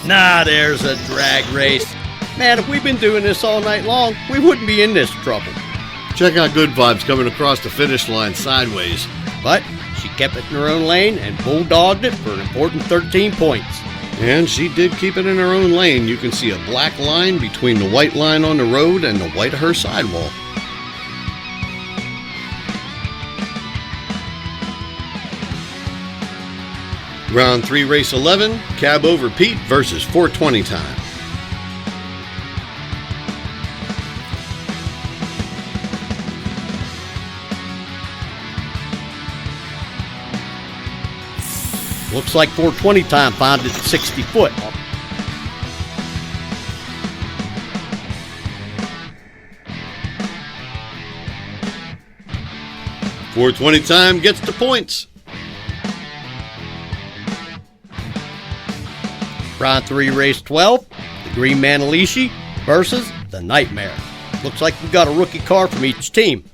Nah, there's a drag race. Man, if we'd been doing this all night long, we wouldn't be in this trouble. Check out Good Vibes coming across the finish line sideways. But she kept it in her own lane and bulldogged it for an important 13 points. And she did keep it in her own lane. You can see a black line between the white line on the road and the white of her sidewall. Round 3, race 11, Cab Over Pete versus 420 time. Looks like 420 time found it at 60 foot. .420 time gets the points. Round 3, race 12, the Green Manalishi versus the Nightmare. Looks like we've got a rookie car from each team.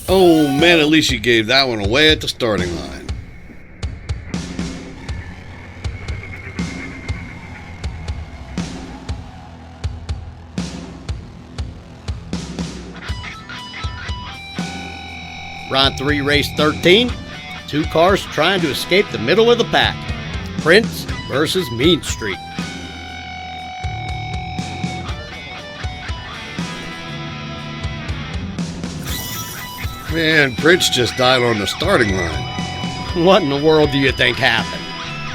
Oh man, at least she gave that one away at the starting line. Round 3, race 13, two cars trying to escape the middle of the pack. Prince versus Mean Street. Man, Prince just died on the starting line. What in the world do you think happened?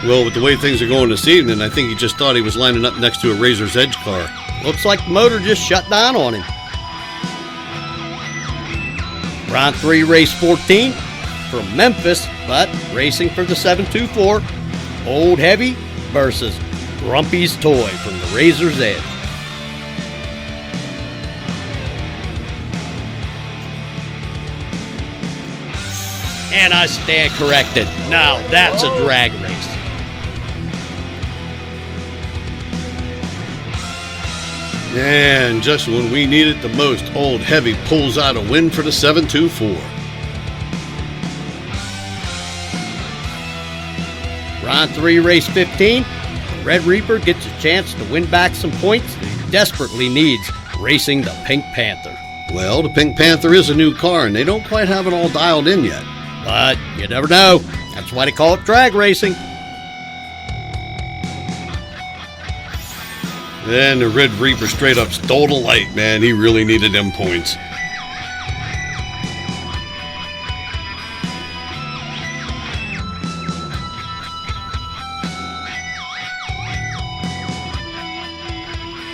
Well, with the way things are going this evening, I think he just thought he was lining up next to a Razor's Edge car. Looks like the motor just shut down on him. Round 3, race 14, from Memphis, but racing for the 724, Old Heavy versus Grumpy's Toy from the Razor's Edge. And I stand corrected. Now that's a drag race. And just when we need it the most, Old Heavy pulls out a win for the 724. Round 3, race 15, the Red Reaper gets a chance to win back some points that he desperately needs racing the Pink Panther. Well, the Pink Panther is a new car, and they don't quite have it all dialed in yet. But you never know. That's why they call it drag racing. And the Red Reaper straight up stole the light, man. He really needed them points.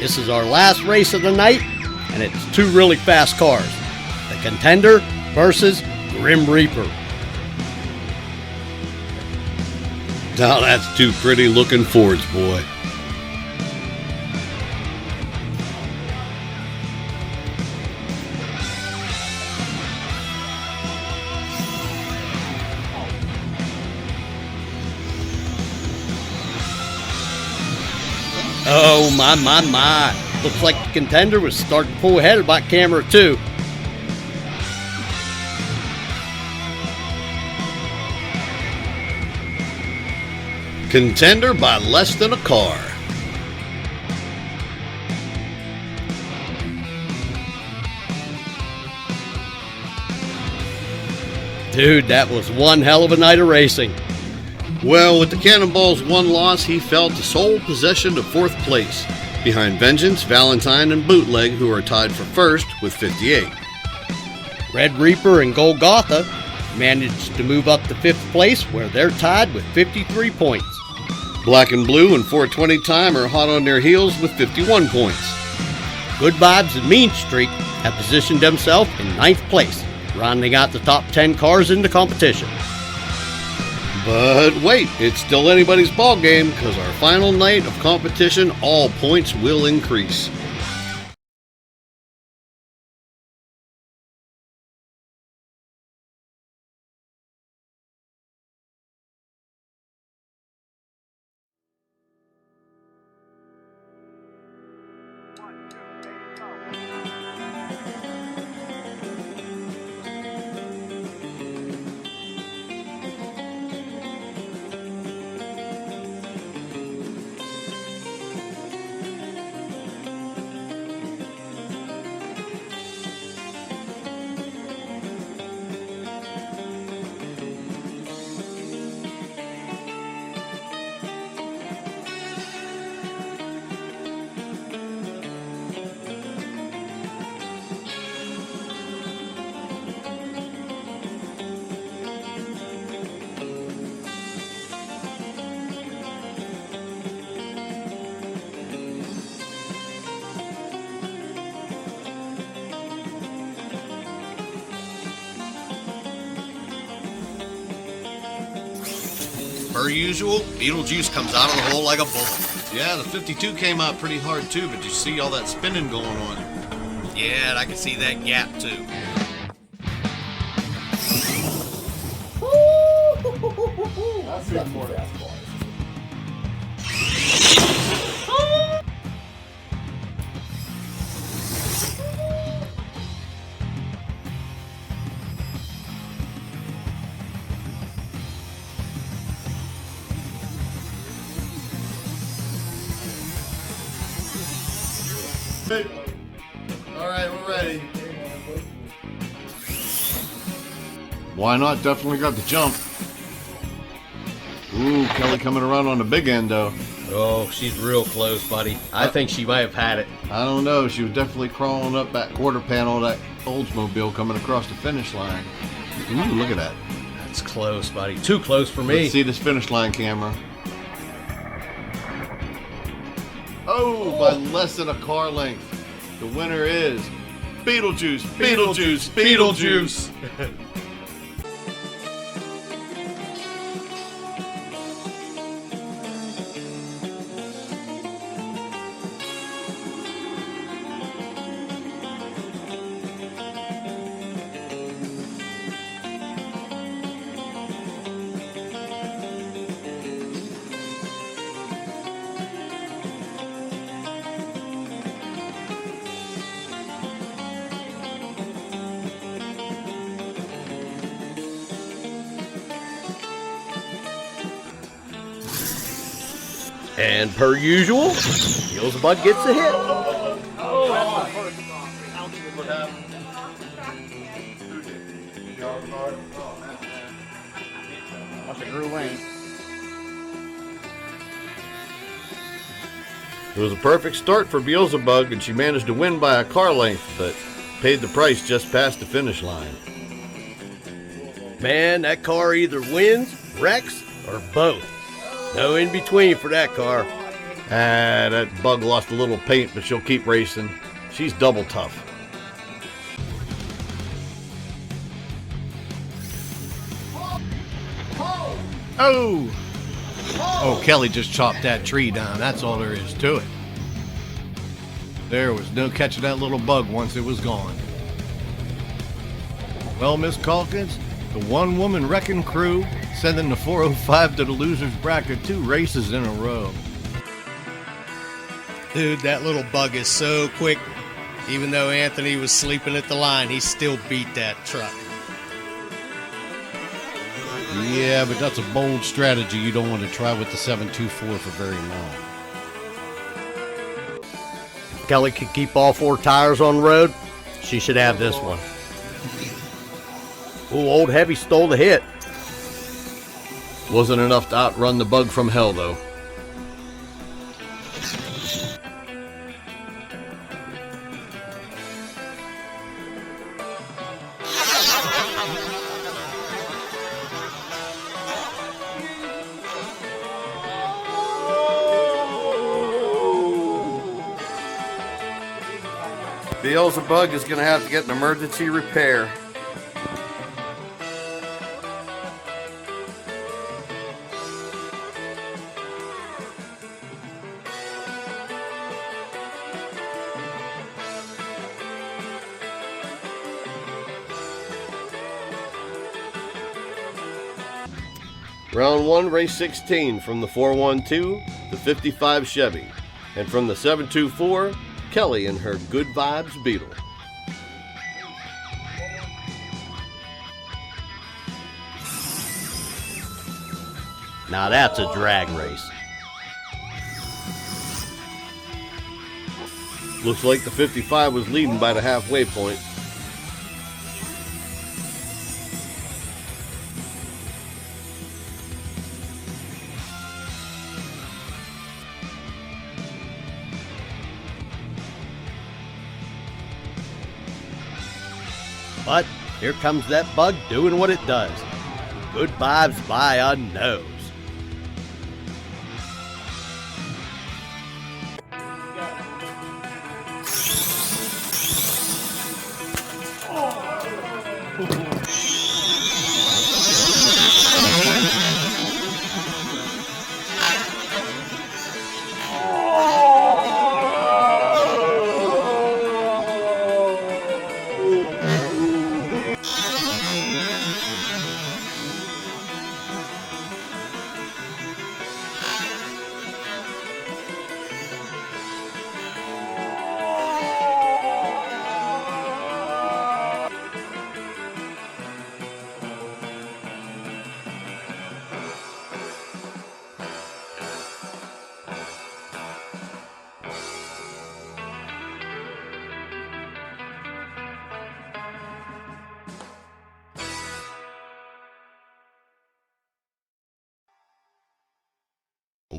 This is our last race of the night, and it's two really fast cars. The Contender versus Grim Reaper. Now that's two pretty looking Fords, boy. Oh, my. Looks like the Contender was starting to pull ahead of my camera, too. Contender by less than a car. Dude, that was one hell of a night of racing. Well, with the Cannonball's one loss, he fell to sole possession to fourth place, behind Vengeance, Valentine, and Bootleg, who are tied for first with 58. Red Reaper and Golgotha managed to move up to fifth place, where they're tied with 53 points. Black and Blue and 420 time are hot on their heels with 51 points. Good Vibes and Mean Streak have positioned themselves in ninth place, rounding out the top 10 cars in the competition. But wait, it's still anybody's ball game, because our final night of competition, all points will increase. Per usual, Beetlejuice comes out of the hole like a bullet. Yeah, the 52 came out pretty hard too, but you see all that spinning going on. Yeah, and I can see that gap too. That's even more fastballs. All right, we're ready. Why not? Definitely got the jump. Ooh, Kelly coming around on the big end though. Oh, she's real close, buddy. I think she might have had it. I don't know. She was definitely crawling up that quarter panel of that Oldsmobile coming across the finish line. Ooh, look at that. That's close, buddy. Too close for me. Let's see this finish line camera. Oh, by less than a car length. The winner is Beetlejuice, Beetlejuice, Beetlejuice. And per usual, Beelzebub gets a hit. Must have grew wings. It was a perfect start for Beelzebub, and she managed to win by a car length, but paid the price just past the finish line. Man, that car either wins, wrecks, or both. No in between for that car. Ah, that bug lost a little paint, but she'll keep racing. She's double tough. Oh! Oh, Kelly just chopped that tree down. That's all there is to it. There was no catching that little bug once it was gone. Well, Miss Calkins, the one-woman wrecking crew sending the 405 to the loser's bracket 2 races in a row. Dude, that little bug is so quick. Even though Anthony was sleeping at the line, he still beat that truck. Yeah, but that's a bold strategy you don't want to try with the 724 for very long. Kelly could keep all 4 tires on the road. She should have this one. Ooh, Old Heavy stole the hit. Wasn't enough to outrun the bug from hell, though. Beelzebub is going to have to get an emergency repair. Round 1, race 16, from the 412, the 55 Chevy, and from the 724, Kelly and her Good Vibes Beetle. Now that's a drag race. Looks like the 55 was leading by the halfway point. But here comes that bug doing what it does. Good vibes by a nose.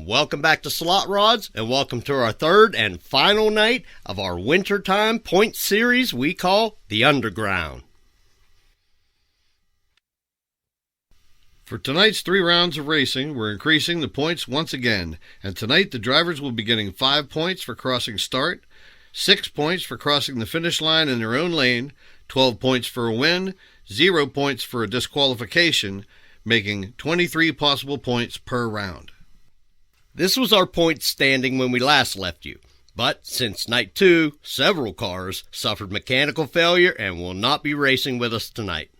and welcome back to Slot Rods, and welcome to our third and final night of our wintertime point series we call the Underground. For tonight's 3 rounds of racing, we're increasing the points once again, and tonight the drivers will be getting 5 points for crossing start, 6 points for crossing the finish line in their own lane, 12 points for a win, 0 points for a disqualification, making 23 possible points per round. This was our point standing when we last left you, but since night 2, several cars suffered mechanical failure and will not be racing with us tonight.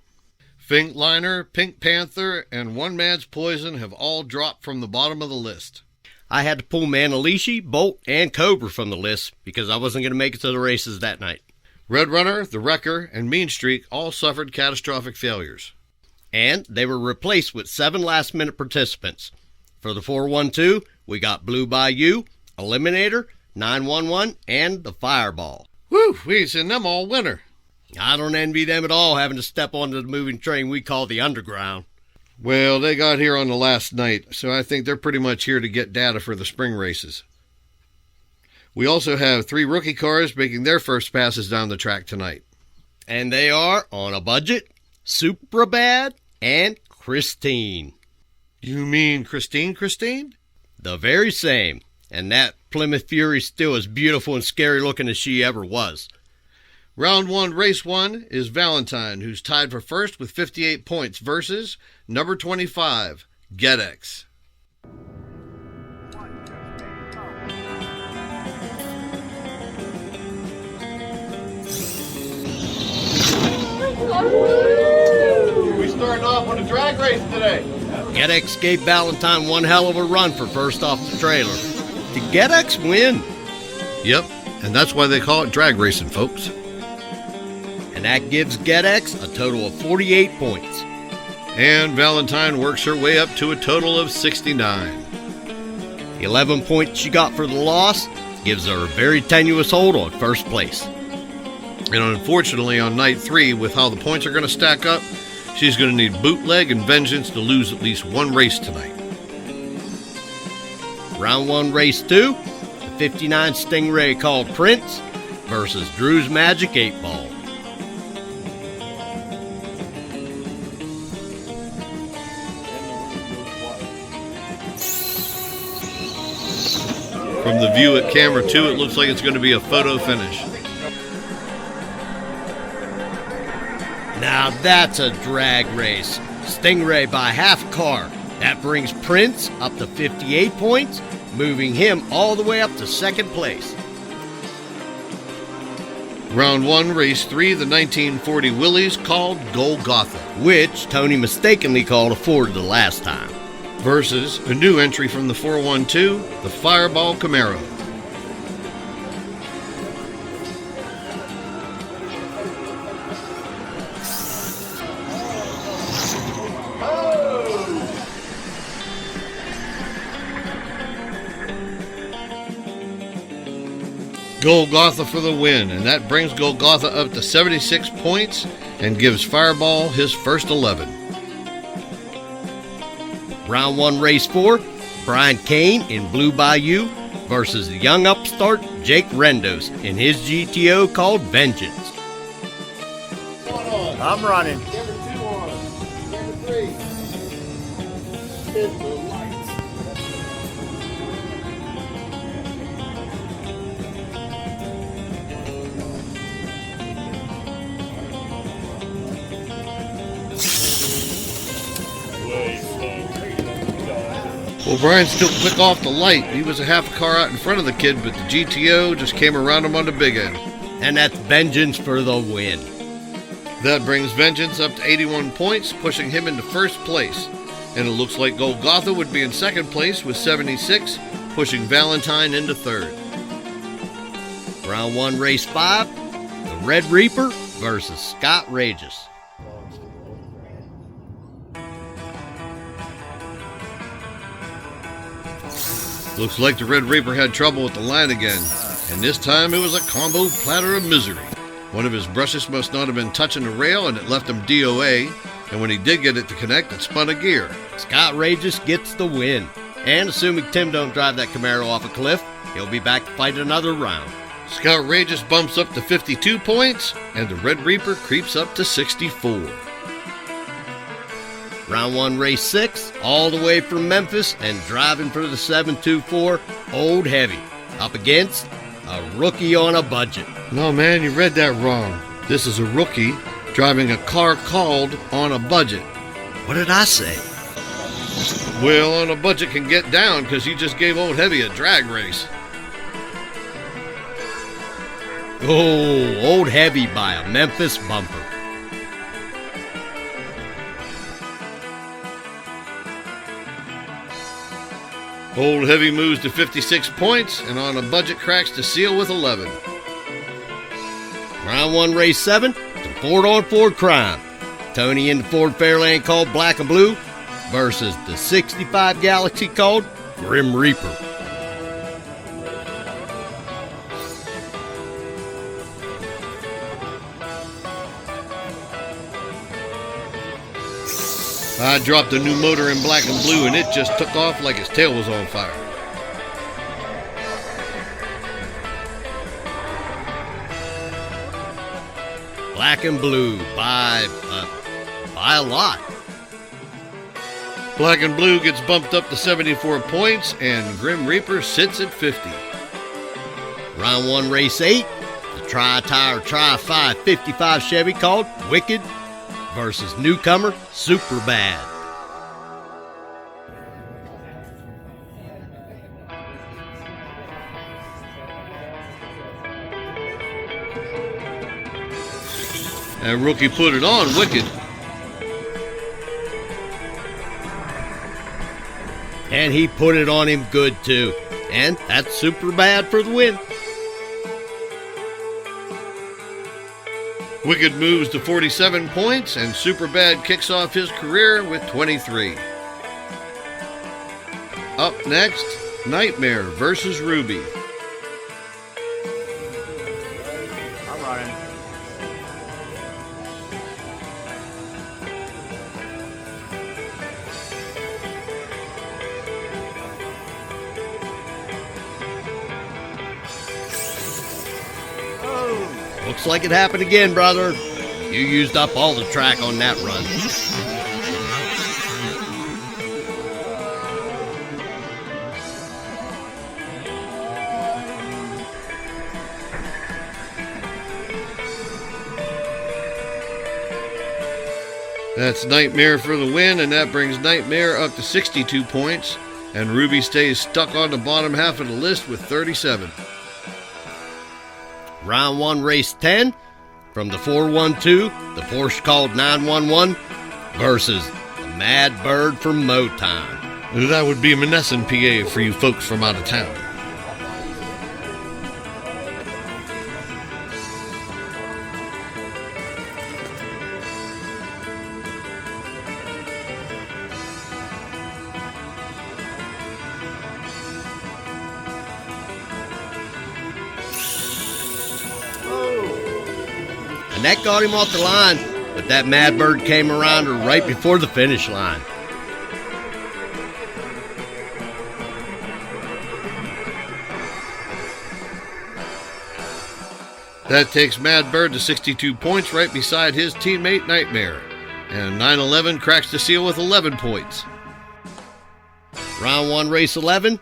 Fink Liner, Pink Panther, and One Man's Poison have all dropped from the bottom of the list. I had to pull Manalishi, Bolt, and Cobra from the list because I wasn't going to make it to the races that night. Red Runner, The Wrecker, and Mean Streak all suffered catastrophic failures. And they were replaced with 7 last-minute participants. For the 412, we got Blue Bayou, Eliminator, 911, and the Fireball. Whew, we ain't seen them all winter. I don't envy them at all having to step onto the moving train we call the Underground. Well, they got here on the last night, so I think they're pretty much here to get data for the spring races. We also have 3 rookie cars making their first passes down the track tonight. And they are On a Budget, Suprabad, and Christine. You mean Christine? The very same. And that Plymouth Fury's still as beautiful and scary looking as she ever was. Round 1, race 1 is Valentine, who's tied for first with 58 points versus number 25, GetX. We starting off with a drag race today. GetX gave Valentine one hell of a run for first off the trailer. Did GetX win? Yep, and that's why they call it drag racing, folks. And that gives GetX a total of 48 points. And Valentine works her way up to a total of 69. The 11 points she got for the loss gives her a very tenuous hold on first place. And unfortunately, on night 3, with how the points are going to stack up, she's going to need Bootleg and Vengeance to lose at least 1 race tonight. Round 1, race 2, the 59 Stingray called Prince versus Drew's Magic 8 Ball. From the view at camera 2, it looks like it's going to be a photo finish. Now that's a drag race. Stingray by half car. That brings Prince up to 58 points, moving him all the way up to second place. Round 1, race 3, the 1940 Willys called Golgotha, which Tony mistakenly called a Ford the last time. Versus a new entry from the 412, the Fireball Camaro. Golgotha for the win, and that brings Golgotha up to 76 points and gives Fireball his first 11. Round 1, race 4, Brian Kane in Blue Bayou versus the young upstart Jake Rendos in his GTO called Vengeance. I'm running. Number 2 on. Number 3. Hit the lights. Well, Brian's still quick off the light. He was a half a car out in front of the kid, but the GTO just came around him on the big end. And that's Vengeance for the win. That brings Vengeance up to 81 points, pushing him into first place. And it looks like Golgotha would be in second place with 76, pushing Valentine into third. Round 1, race 5, the Red Reaper versus Scott Rages. Looks like the Red Reaper had trouble with the line again, and this time it was a combo platter of misery. One of his brushes must not have been touching the rail, and it left him DOA, and when he did get it to connect, it spun a gear. Scott Rages gets the win. And assuming Tim don't drive that Camaro off a cliff, he'll be back to fight another round. Scoutrageous bumps up to 52 points, and the Red Reaper creeps up to 64. Round 1, race 6, all the way from Memphis and driving for the 724, Old Heavy, up against a rookie on a budget. No, man, you read that wrong. This is a rookie driving a car called On a Budget. What did I say? Well, On a Budget can get down because you just gave Old Heavy a drag race. Oh, Old Heavy by a Memphis bumper. Old Heavy moves to 56 points, and On a Budget cracks the seal with 11. Round 1, race 7, the Ford on Ford crime. Tony in the Ford Fairlane called Black and Blue versus the 65 Galaxy called Grim Reaper. I dropped a new motor in Black and Blue, and it just took off like its tail was on fire. Black and Blue by a lot. Black and Blue gets bumped up to 74 points, and Grim Reaper sits at 50. Round 1, race 8, the Tri-Tire Tri-5 55 Chevy called Wicked versus newcomer Super Bad. And rookie put it on Wicked. And he put it on him good too. And that's Super Bad for the win. Wicked moves to 47 points, and Superbad kicks off his career with 23. Up next, Nightmare versus Ruby. I'm running. Looks like it happened again, brother. You used up all the track on that run. That's Nightmare for the win, and that brings Nightmare up to 62 points, and Ruby stays stuck on the bottom half of the list with 37. Round 1, race 10, from the 412, the Porsche called 911 versus the Mad Bird from Motown. That would be Monessen, PA, for you folks from out of town. And that got him off the line, but that Mad Bird came around her right before the finish line. That takes Mad Bird to 62 points, right beside his teammate Nightmare. And 911 cracks the seal with 11 points. Round 1, race 11.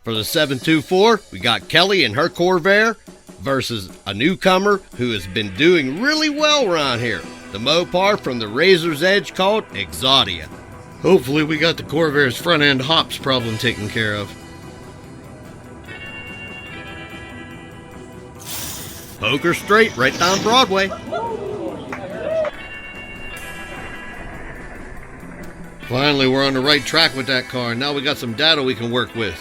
For the 724, we got Kelly and her Corvair versus a newcomer who has been doing really well around here. The Mopar from the Razor's Edge called Exodia. Hopefully we got the Corvair's front end hops problem taken care of. Poker straight right down Broadway. Finally, we're on the right track with that car. Now we got some data we can work with.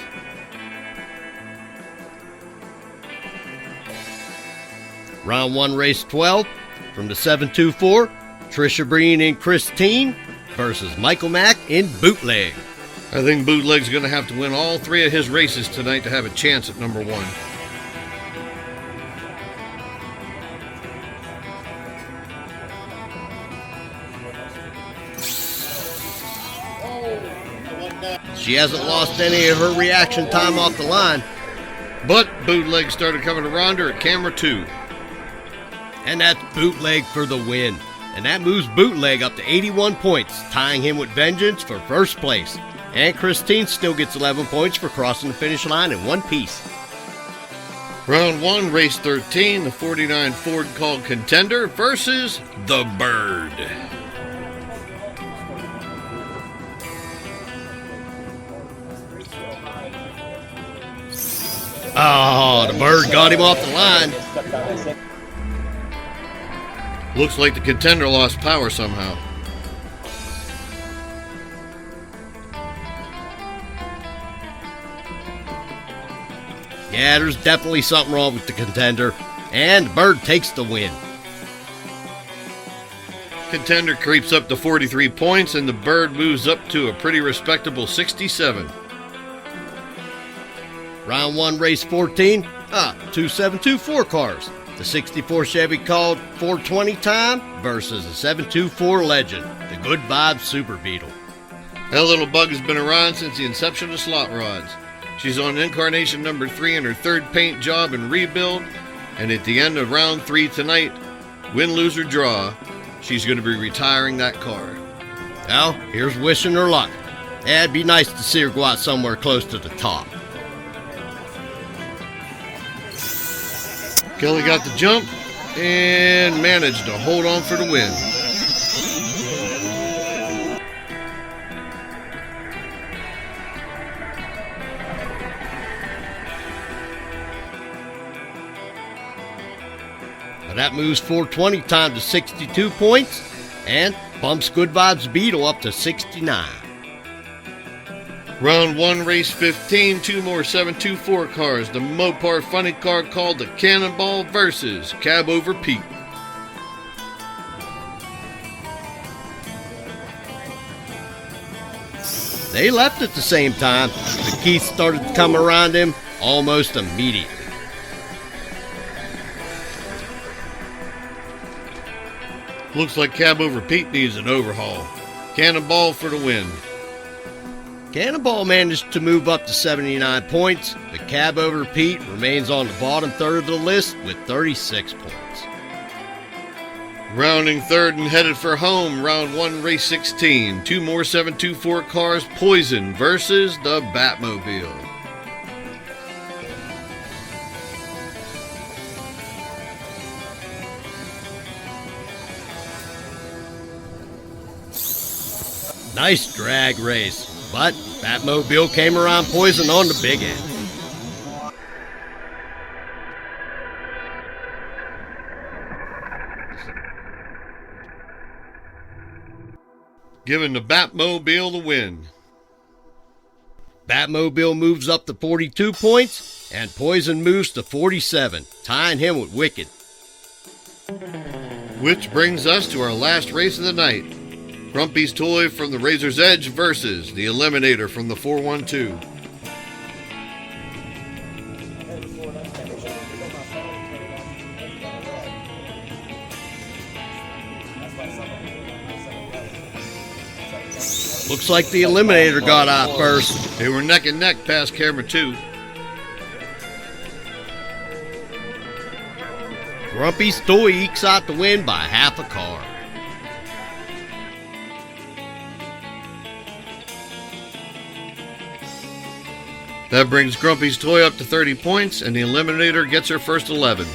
Round 1, race 12. From the 724, Trisha Breen and Christine versus Michael Mack in Bootleg. I think Bootleg's going to have to win all 3 of his races tonight to have a chance at number 1. She hasn't lost any of her reaction time off the line. But Bootleg started coming around her at camera 2. And that's Bootleg for the win. And that moves Bootleg up to 81 points, tying him with Vengeance for first place. And Christine still gets 11 points for crossing the finish line in one piece. Round 1, race 13, the 49 Ford called Contender versus the Bird. Oh, the Bird got him off the line. Looks like the Contender lost power somehow. Yeah, there's definitely something wrong with the Contender. And the Bird takes the win. Contender creeps up to 43 points and the Bird moves up to a pretty respectable 67. Round 1, race 14. 2724 cars. The 64 Chevy called 420 time versus the 724 Legend, the Good Vibes Super Beetle. That little bug has been around since the inception of SLOTRODS. She's on incarnation number 3 in her third paint job and rebuild, and at the end of round 3 tonight, win, lose, or draw, she's going to be retiring that car. Well, here's wishing her luck. Yeah, it'd be nice to see her go out somewhere close to the top. Kelly got the jump and managed to hold on for the win. Now that moves 420 time to 62 points and bumps Good Vibes Beetle up to 69. Round 1, race 15, 2 more 724 cars. The Mopar funny car called the Cannonball versus Cab Over Pete. They left at the same time, but Keith started to come around him almost immediately. Looks like Cab Over Pete needs an overhaul. Cannonball for the win. Cannonball managed to move up to 79 points, but Cab Over Pete remains on the bottom third of the list with 36 points. Rounding third and headed for home, round 1, race 16. 2 more 724 cars, Poison versus the Batmobile. Nice drag race, but Batmobile came around Poison on the big end. Giving the Batmobile the win. Batmobile moves up to 42 points, and Poison moves to 47, tying him with Wicked. Which brings us to our last race of the night. Grumpy's Toy from the Razor's Edge versus the Eliminator from the 412. Looks like the Eliminator got out first. They were neck and neck past camera 2. Grumpy's Toy ekes out the win by half a car. That brings Grumpy's Toy up to 30 points, and the Eliminator gets her first 11.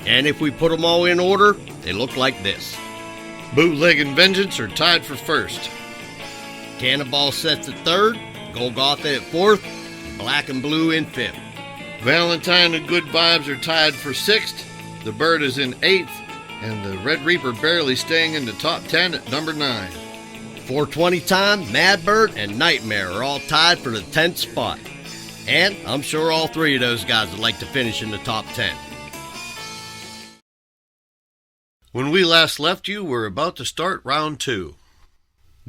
And if we put them all in order, they look like this. Bootleg and Vengeance are tied for first. Cannonball sets at third, Golgotha at fourth, Black and Blue in fifth. Valentine and Good Vibes are tied for sixth. The Bird is in eighth, and the Red Reaper barely staying in the top 10 at number 9. 420 time, Mad Bird, and Nightmare are all tied for the 10th spot. And I'm sure all three of those guys would like to finish in the top 10. When we last left you, we're about to start round 2.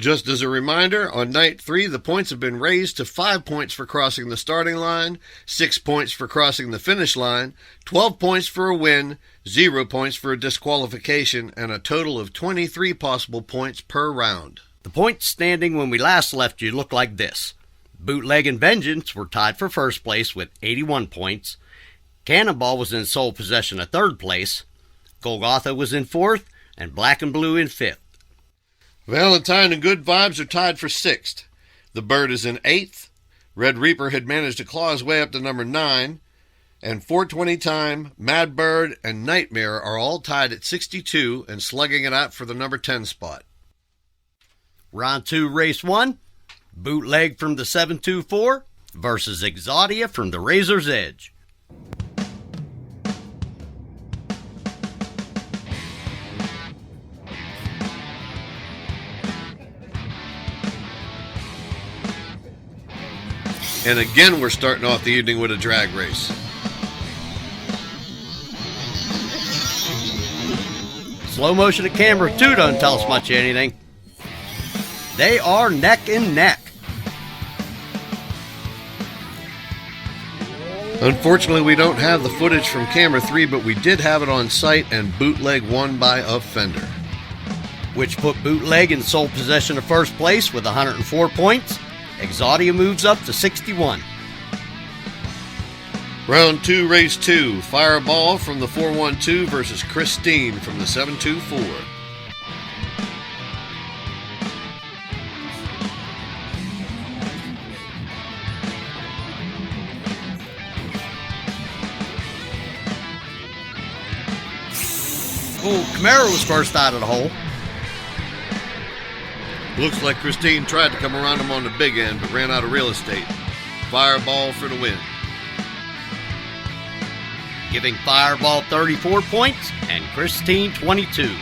Just as a reminder, on night 3, the points have been raised to 5 points for crossing the starting line, 6 points for crossing the finish line, 12 points for a win, 0 points for a disqualification, and a total of 23 possible points per round. The points standing when we last left you look like this. Bootleg and Vengeance were tied for first place with 81 points. Cannonball was in sole possession of third place. Golgotha was in fourth, and Black and Blue in fifth. Valentine and Good Vibes are tied for 6th. The Bird is in 8th. Red Reaper had managed to claw his way up to number 9. And 420 Time, Mad Bird, and Nightmare are all tied at 62 and slugging it out for the number 10 spot. Round 2, Race 1. Bootleg from the 724 versus Exodia from the Razor's Edge. And again, we're starting off the evening with a drag race. Slow motion of camera 2 doesn't tell us much of anything. They are neck and neck. Unfortunately, we don't have the footage from camera 3, but we did have it on site, and Bootleg won by a fender. Which put Bootleg in sole possession of first place with 104 points. Exodia moves up to 61. Round 2, Race 2. Fireball from the 412 versus Christine from the 724. Cool, Camaro was first out of the hole. Looks like Christine tried to come around him on the big end, but ran out of real estate. Fireball for the win. Giving Fireball 34 points and Christine 22.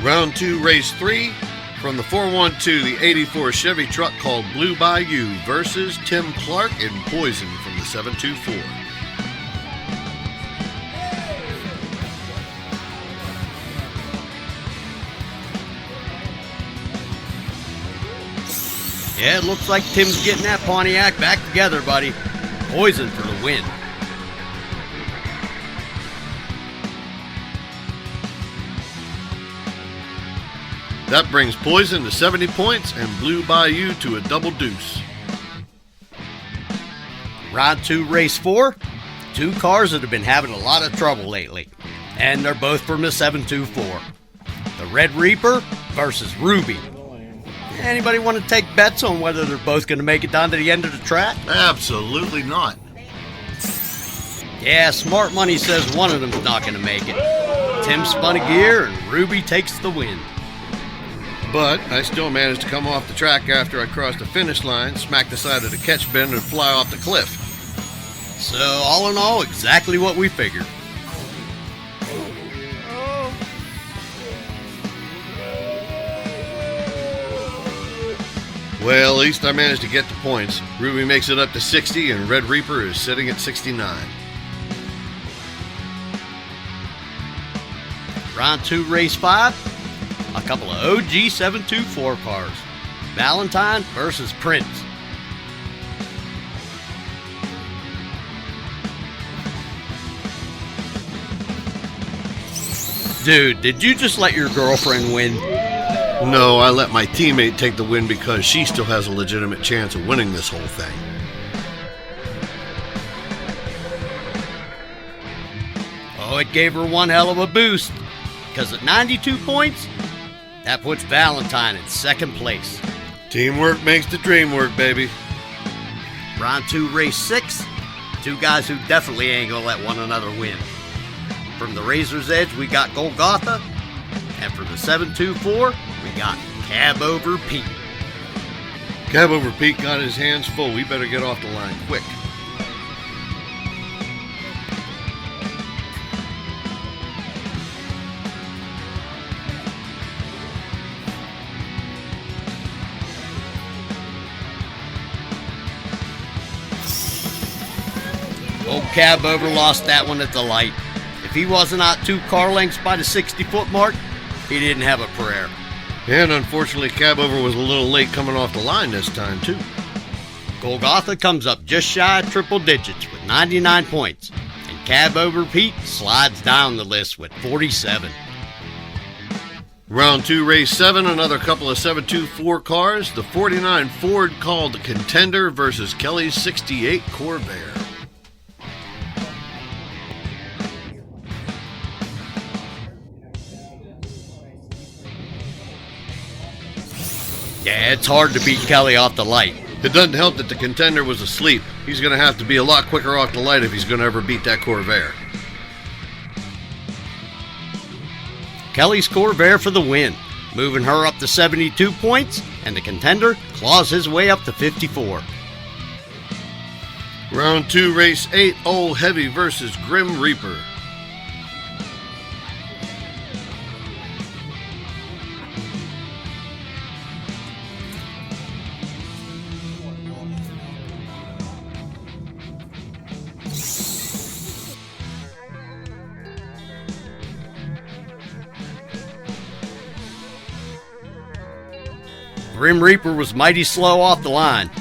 Round 2, Race 3. From the 412, the 84 Chevy truck called Blue Bayou versus Tim Clark and Poison from the 724. Yeah, it looks like Tim's getting that Pontiac back together, buddy. Poison for the win. That brings Poison to 70 points and Blue Bayou to a double deuce. Round 2, Race 4. 2 cars that have been having a lot of trouble lately. And they're both from the 724. The Red Reaper versus Ruby. Anybody want to take bets on whether they're both going to make it down to the end of the track? Absolutely not. Yeah, smart money says one of them's not going to make it. Tim spun a gear and Ruby takes the win. But I still managed to come off the track after I crossed the finish line, smack the side of the catch bin, and fly off the cliff. So, all in all, exactly what we figured. Well, at least I managed to get the points. Ruby makes it up to 60, and Red Reaper is sitting at 69. Round 2, Race 5. A couple of OG 724 cars. Valentine versus Prince. Dude, did you just let your girlfriend win? No, I let my teammate take the win because she still has a legitimate chance of winning this whole thing. Oh, it gave her one hell of a boost. Because at 92 points, that puts Valentine in second place. Teamwork makes the dream work, baby. Round 2, Race 6. 2 guys who definitely ain't gonna let one another win. From the Razor's Edge, we got Golgotha. And for the 724, we got Cab Over Pete. Cab Over Pete got his hands full. We better get off the line quick. Old Cab Over lost that one at the light. If he wasn't out 2 car lengths by the 60-foot mark, he didn't have a prayer. And unfortunately, Cabover was a little late coming off the line this time, too. Golgotha comes up just shy of triple digits with 99 points, and Cabover Pete slides down the list with 47. Round 2, race 7, another couple of 724 cars. The 49 Ford called the Contender versus Kelly's 68 Corvair. Yeah, it's hard to beat Kelly off the light. It doesn't help that the Contender was asleep. He's going to have to be a lot quicker off the light if he's going to ever beat that Corvair. Kelly's Corvair for the win, moving her up to 72 points, and the Contender claws his way up to 54. Round 2, race 8, Old Heavy versus Grim Reaper. Grim Reaper was mighty slow off the line.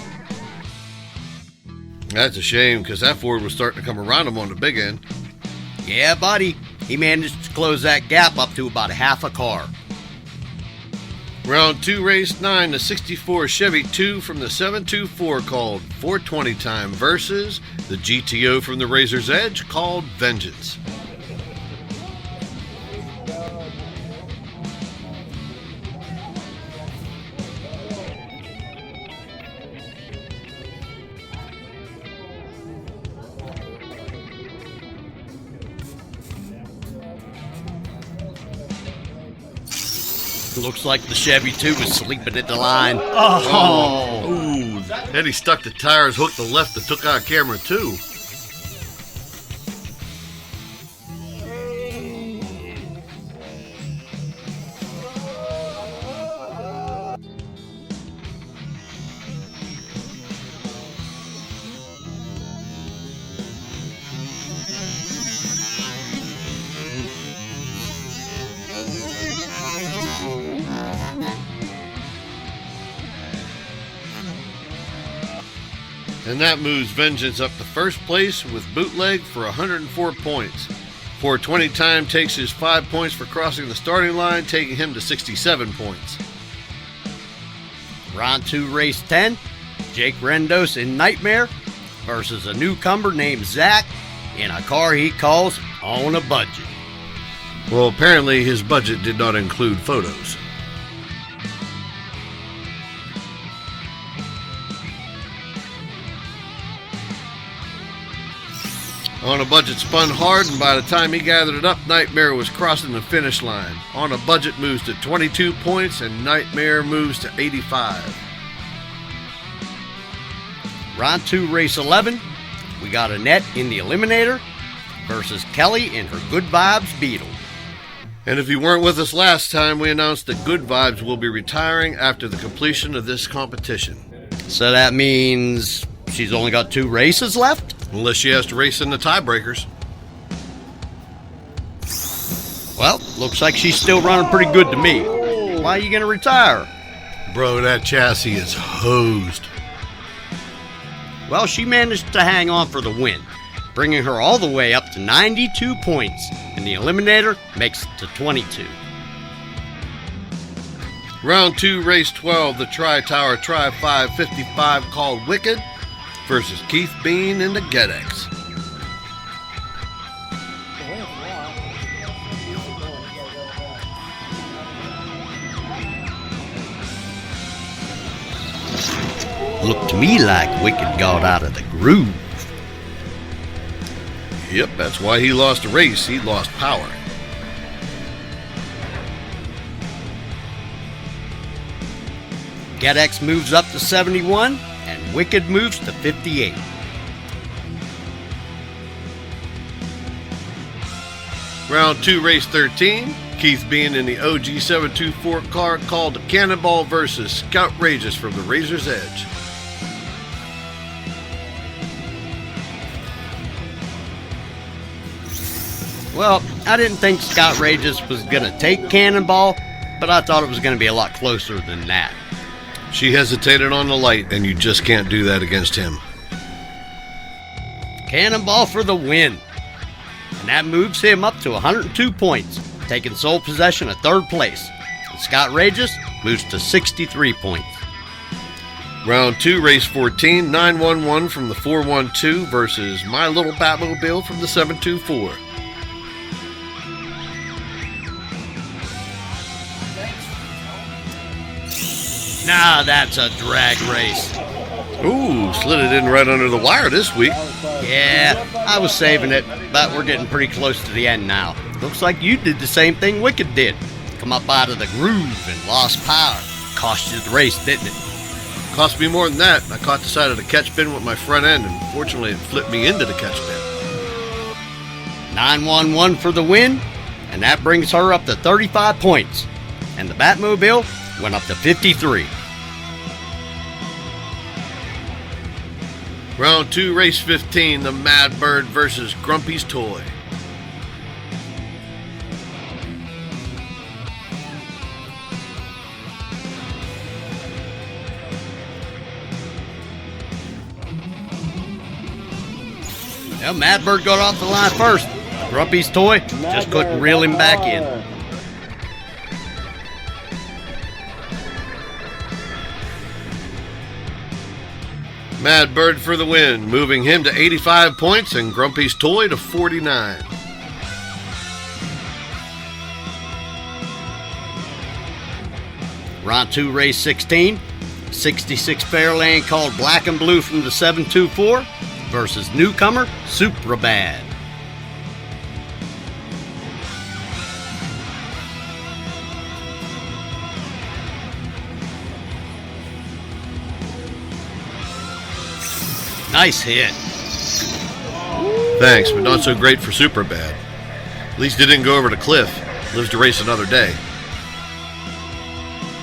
That's a shame, because that Ford was starting to come around him on the big end. Yeah, buddy, he managed to close that gap up to about half a car. Round 2, race 9, the 64 Chevy 2 from the 724 called 420 Time versus the GTO from the Razor's Edge called Vengeance. Looks like the Chevy 2 was sleeping at the line. Ooh, then he stuck the tires hooked to the left that took out camera too. And that moves Vengeance up to first place with Bootleg for 104 points. 420 Time takes his 5 points for crossing the starting line, taking him to 67 points. Round 2, race 10, Jake Rendos in Nightmare versus a newcomer named Zach in a car he calls On a Budget. Well, apparently his budget did not include photos. On a Budget spun hard, and by the time he gathered it up, Nightmare was crossing the finish line. On a Budget moves to 22 points, and Nightmare moves to 85. Round 2, race 11, we got Annette in the Eliminator versus Kelly in her Good Vibes Beetle. And if you weren't with us last time, we announced that Good Vibes will be retiring after the completion of this competition. So that means she's only got 2 races left? Unless she has to race in the tiebreakers. Well, looks like she's still running pretty good to me. Why are you going to retire? Bro, that chassis is hosed. Well, she managed to hang on for the win, bringing her all the way up to 92 points, and the Eliminator makes it to 22. Round 2, race 12, the Tri-Tower Tri-5 55 called Wicked versus Keith Bean in the GetX. Looked to me like Wicked got out of the groove. Yep, that's why he lost the race. He lost power. GetX moves up to 71, and Wicked moves to 58. Round 2, race 13. Keith Bean in the OG 724 car called the Cannonball versus Scout Rages from the Razor's Edge. Well, I didn't think Scott Rages was going to take Cannonball, but I thought it was going to be a lot closer than that. She hesitated on the light, and you just can't do that against him. Cannonball for the win. And that moves him up to 102 points, taking sole possession of third place. And Scott Regis moves to 63 points. Round 2, race 14, 911 from the 412 versus My Little Batmobile from the 724. Now that's a drag race. Ooh, slid it in right under the wire this week. Yeah, I was saving it, but we're getting pretty close to the end now. Looks like you did the same thing Wicked did. Come up out of the groove and lost power. Cost you the race, didn't it? Cost me more than that. I caught the side of the catch bin with my front end, and fortunately it flipped me into the catch bin. 911 for the win, and that brings her up to 35 points. And the Batmobile went up to 53. Round 2, race 15, the Mad Bird versus Grumpy's Toy. Well, Mad Bird got off the line first. Grumpy's Toy just couldn't reel him back in. Mad Bird for the win, moving him to 85 points and Grumpy's Toy to 49. Round 2, race 16. 66 Fairlane called Black and Blue from the 724 versus newcomer Supra Bad. Nice hit. Thanks, but not so great for Super Bad. At least it didn't go over the cliff. Lives to race another day.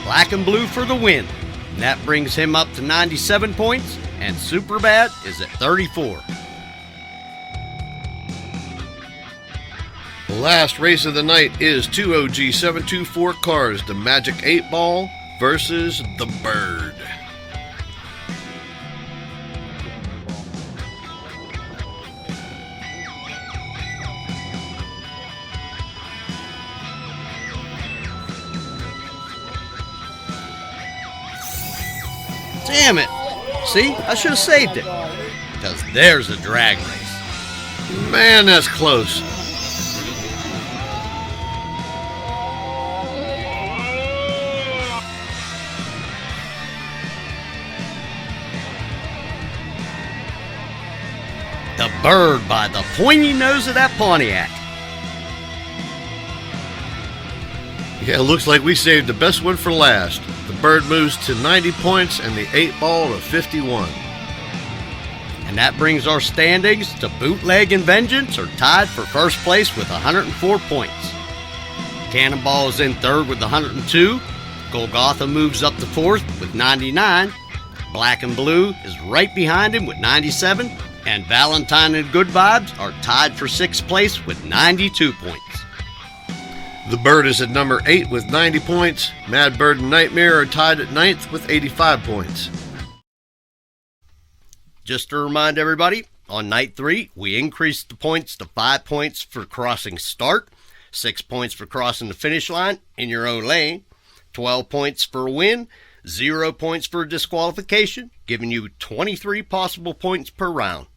Black and Blue for the win. And that brings him up to 97 points, and Super Bad is at 34. The last race of the night is 2OG 724 cars, the Magic 8 Ball versus the Bird. Damn it. See, I should have saved it. Because there's a drag race. Man, that's close. The Bird by the pointy nose of that Pontiac. Yeah, it looks like we saved the best one for last. The Bird moves to 90 points and the 8 Ball to 51. And that brings our standings to Bootleg and Vengeance are tied for first place with 104 points. Cannonball is in third with 102. Golgotha moves up to fourth with 99. Black and Blue is right behind him with 97. And Valentine and Good Vibes are tied for sixth place with 92 points. The Bird is at number 8 with 90 points. Mad Bird and Nightmare are tied at 9th with 85 points. Just to remind everybody, on night 3, we increased the points to 5 points for crossing start, 6 points for crossing the finish line in your own lane, 12 points for a win, 0 points for disqualification, giving you 23 possible points per round.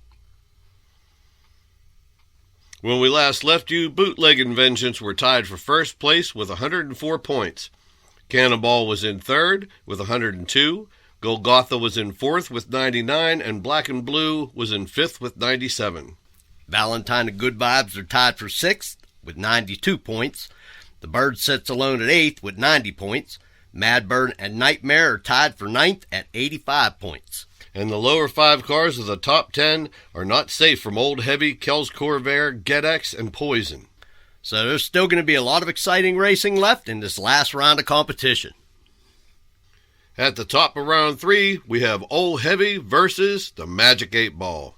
When we last left you, Bootleg and Vengeance were tied for first place with 104 points. Cannonball was in third with 102. Golgotha was in fourth with 99, and Black and Blue was in fifth with 97. Valentine and Good Vibes are tied for sixth with 92 points. The Bird sits alone at eighth with 90 points. Mad Bird and Nightmare are tied for ninth at 85 points. And the lower 5 cars of the top 10 are not safe from Old Heavy, Kells Corvair, GetX, and Poison. So there's still going to be a lot of exciting racing left in this last round of competition. At the top of round 3, we have Old Heavy versus the Magic 8 Ball.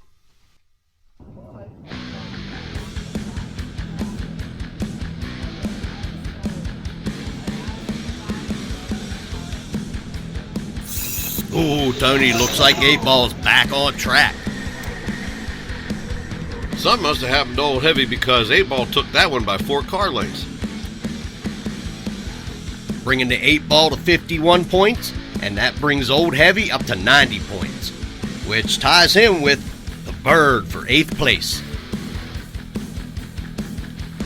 Ooh, Tony, looks like 8 Ball's back on track. Something must have happened to Old Heavy because 8 Ball took that one by 4 car lengths. Bringing the 8 Ball to 51 points, and that brings Old Heavy up to 90 points, which ties him with the Bird for 8th place.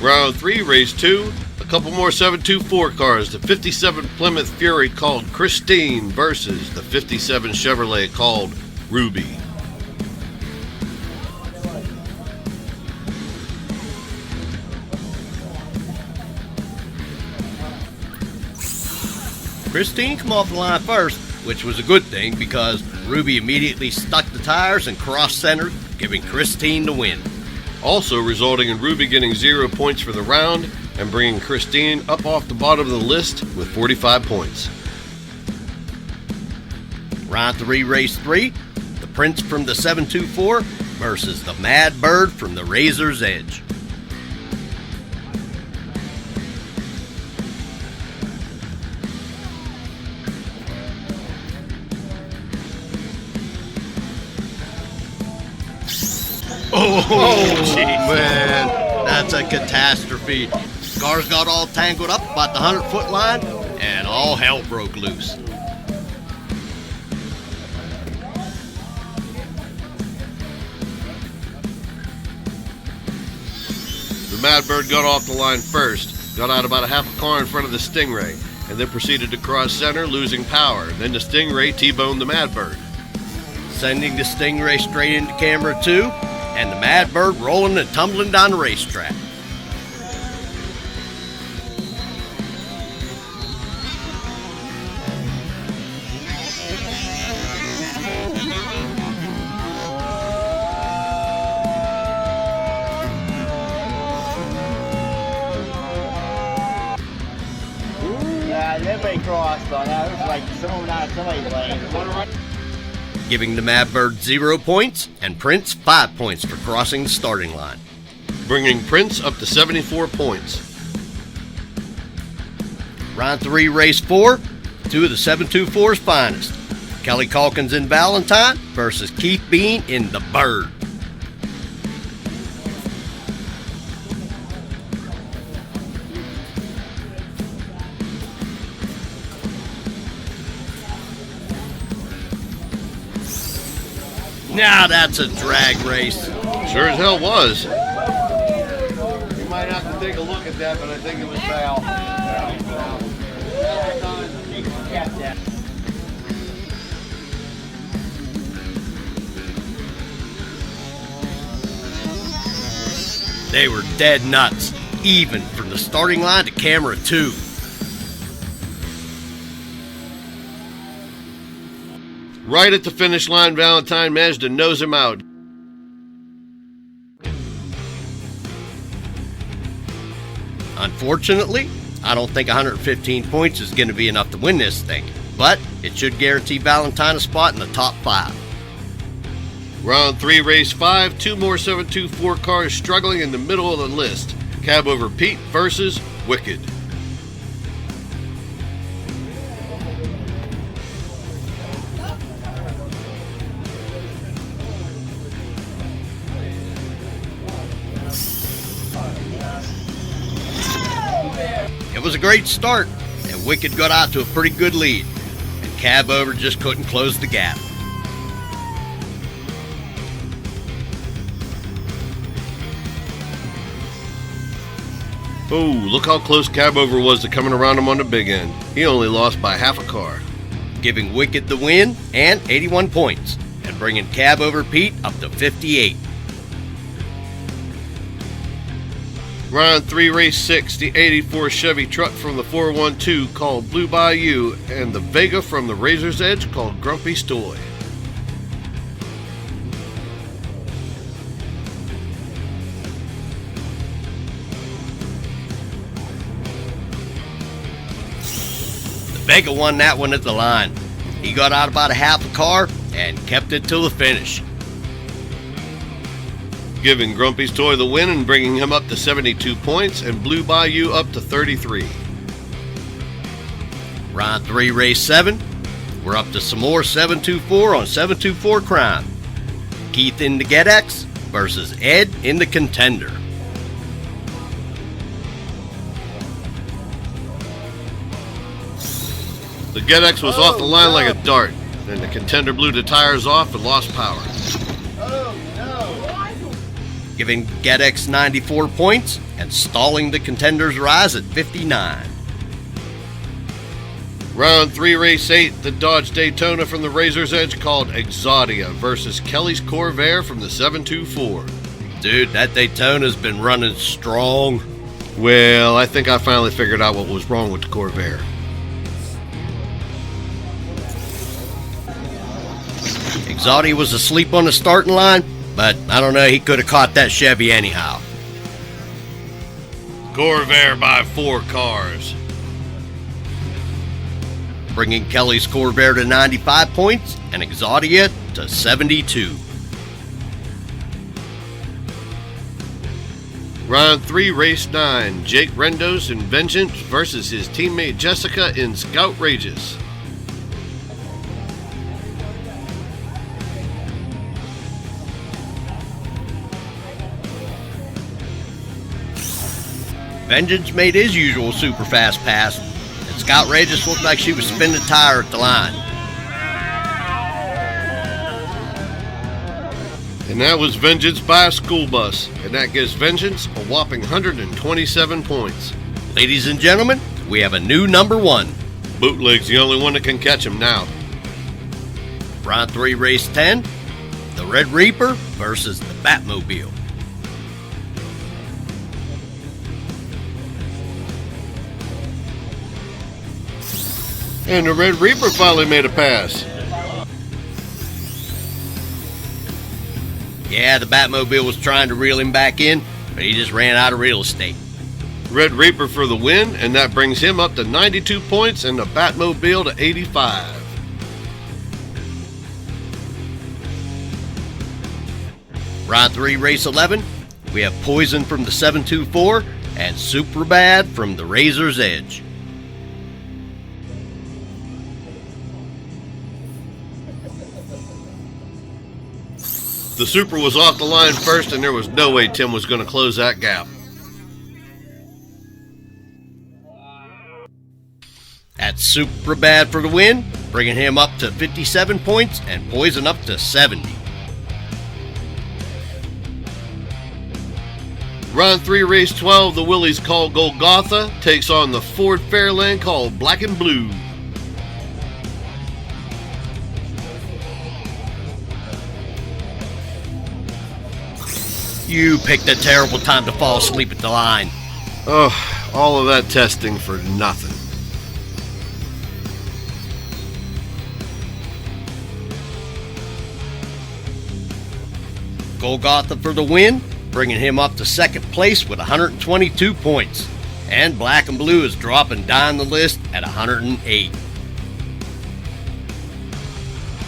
Round 3, race 2. A couple more 724 cars. The 57 Plymouth Fury called Christine versus the 57 Chevrolet called Ruby. Christine come off the line first, which was a good thing because Ruby immediately stuck the tires and cross-centered, giving Christine the win. Also resulting in Ruby getting 0 points for the round and bringing Christine up off the bottom of the list with 45 points. Round 3, race 3, the Prince from the 724 versus the Mad Bird from the Razor's Edge. Oh, man. That's a catastrophe. Cars got all tangled up about the 100-foot line, and all hell broke loose. The Mad Bird got off the line first, got out about a half a car in front of the Stingray, and then proceeded to cross center, losing power. Then the Stingray T-boned the Mad Bird. Sending the Stingray straight into camera 2, and the Mad Bird rolling and tumbling down the racetrack. Yeah, nobody crossed on that. It was like someone out of somebody's lane. Giving the Mad Bird 0 points and Prince 5 points for crossing the starting line. Bringing Prince up to 74 points. Round 3, race 4, 2 of the 724's finest. Kelly Calkins in Valentine versus Keith Bean in the Bird. Now that's a drag race. Sure as hell was. You might have to take a look at that, but I think it was foul. They were dead nuts, even from the starting line to camera 2. Right at the finish line, Valentine managed to nose him out. Unfortunately, I don't think 115 points is going to be enough to win this thing, but it should guarantee Valentine a spot in the top 5. Round 3, race 5, 2 more 724 cars struggling in the middle of the list. Cab over Pete versus Wicked. It was a great start, and Wicked got out to a pretty good lead, and Cab Over just couldn't close the gap. Oh, look how close Cab Over was to coming around him on the big end. He only lost by half a car. Giving Wicked the win and 81 points, and bringing Cab Over Pete up to 58. Round 3, race 6, the 84 Chevy truck from the 412 called Blue Bayou, and the Vega from the Razor's Edge called Grumpy's Toy. The Vega won that one at the line. He got out about a half a car and kept it till the finish. Giving Grumpy's Toy the win and bringing him up to 72 points, and Blue Bayou up to 33. Round 3, race 7. we're up to some more 724 on 724 crime. Keith in the GetX versus Ed in the Contender. The GetX was off the line like a dart. Then the Contender blew the tires off and lost power. Giving GetX 94 points and stalling the Contender's rise at 59. Round 3, race 8, the Dodge Daytona from the Razor's Edge called Exodia versus Kelly's Corvair from the 724. Dude, that Daytona's been running strong. Well, I think I finally figured out what was wrong with the Corvair. Exodia was asleep on the starting line, but I don't know, he could have caught that Chevy anyhow. Corvair by 4 cars. Bringing Kelly's Corvair to 95 points and Exodia to 72. Round 3, race 9, Jake Rendos in Vengeance versus his teammate Jessica in Scoutrageous. Vengeance made his usual super fast pass, and Scoutrageous looked like she was spinning a tire at the line. And that was Vengeance by a school bus, and that gives Vengeance a whopping 127 points. Ladies and gentlemen, we have a new number 1. Bootleg's the only one that can catch him now. Round 3, race 10, the Red Reaper versus the Batmobile. And the Red Reaper finally made a pass. Yeah, the Batmobile was trying to reel him back in, but he just ran out of real estate. Red Reaper for the win, and that brings him up to 92 points and the Batmobile to 85. Round 3, race 11, we have Poison from the 724 and Superbad from the Razor's Edge. The Super was off the line first, and there was no way Tim was going to close that gap. That's Superbad for the win, bringing him up to 57 points and Poison up to 70. Round 3, race 12, the Willys called Golgotha takes on the Ford Fairlane called Black and Blue. You picked a terrible time to fall asleep at the line. Oh, all of that testing for nothing. Golgotha for the win, bringing him up to second place with 122 points. And Black and Blue is dropping down the list at 108.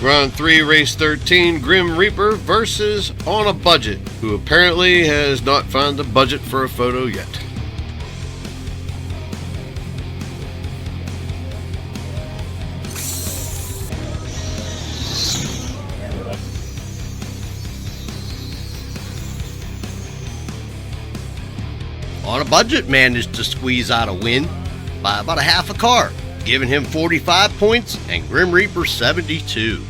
Round 3, race 13, Grim Reaper versus On a Budget, who apparently has not found the budget for a photo yet. On a Budget managed to squeeze out a win by about a half a car, giving him 45 points and Grim Reaper 72.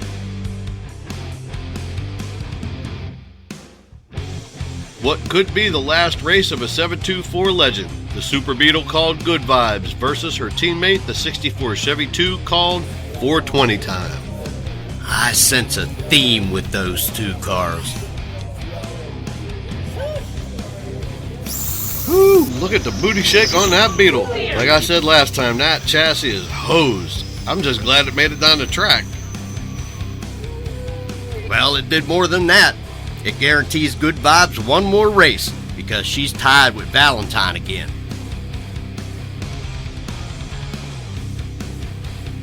What could be the last race of a 724 legend, the Super Beetle called Good Vibes versus her teammate, the 64 Chevy 2 called 420 Time. I sense a theme with those two cars. Whew, look at the booty shake on that Beetle. Like I said last time, that chassis is hosed. I'm just glad it made it down the track. Well, it did more than that. It guarantees Good Vibes one more race because she's tied with Valentine again.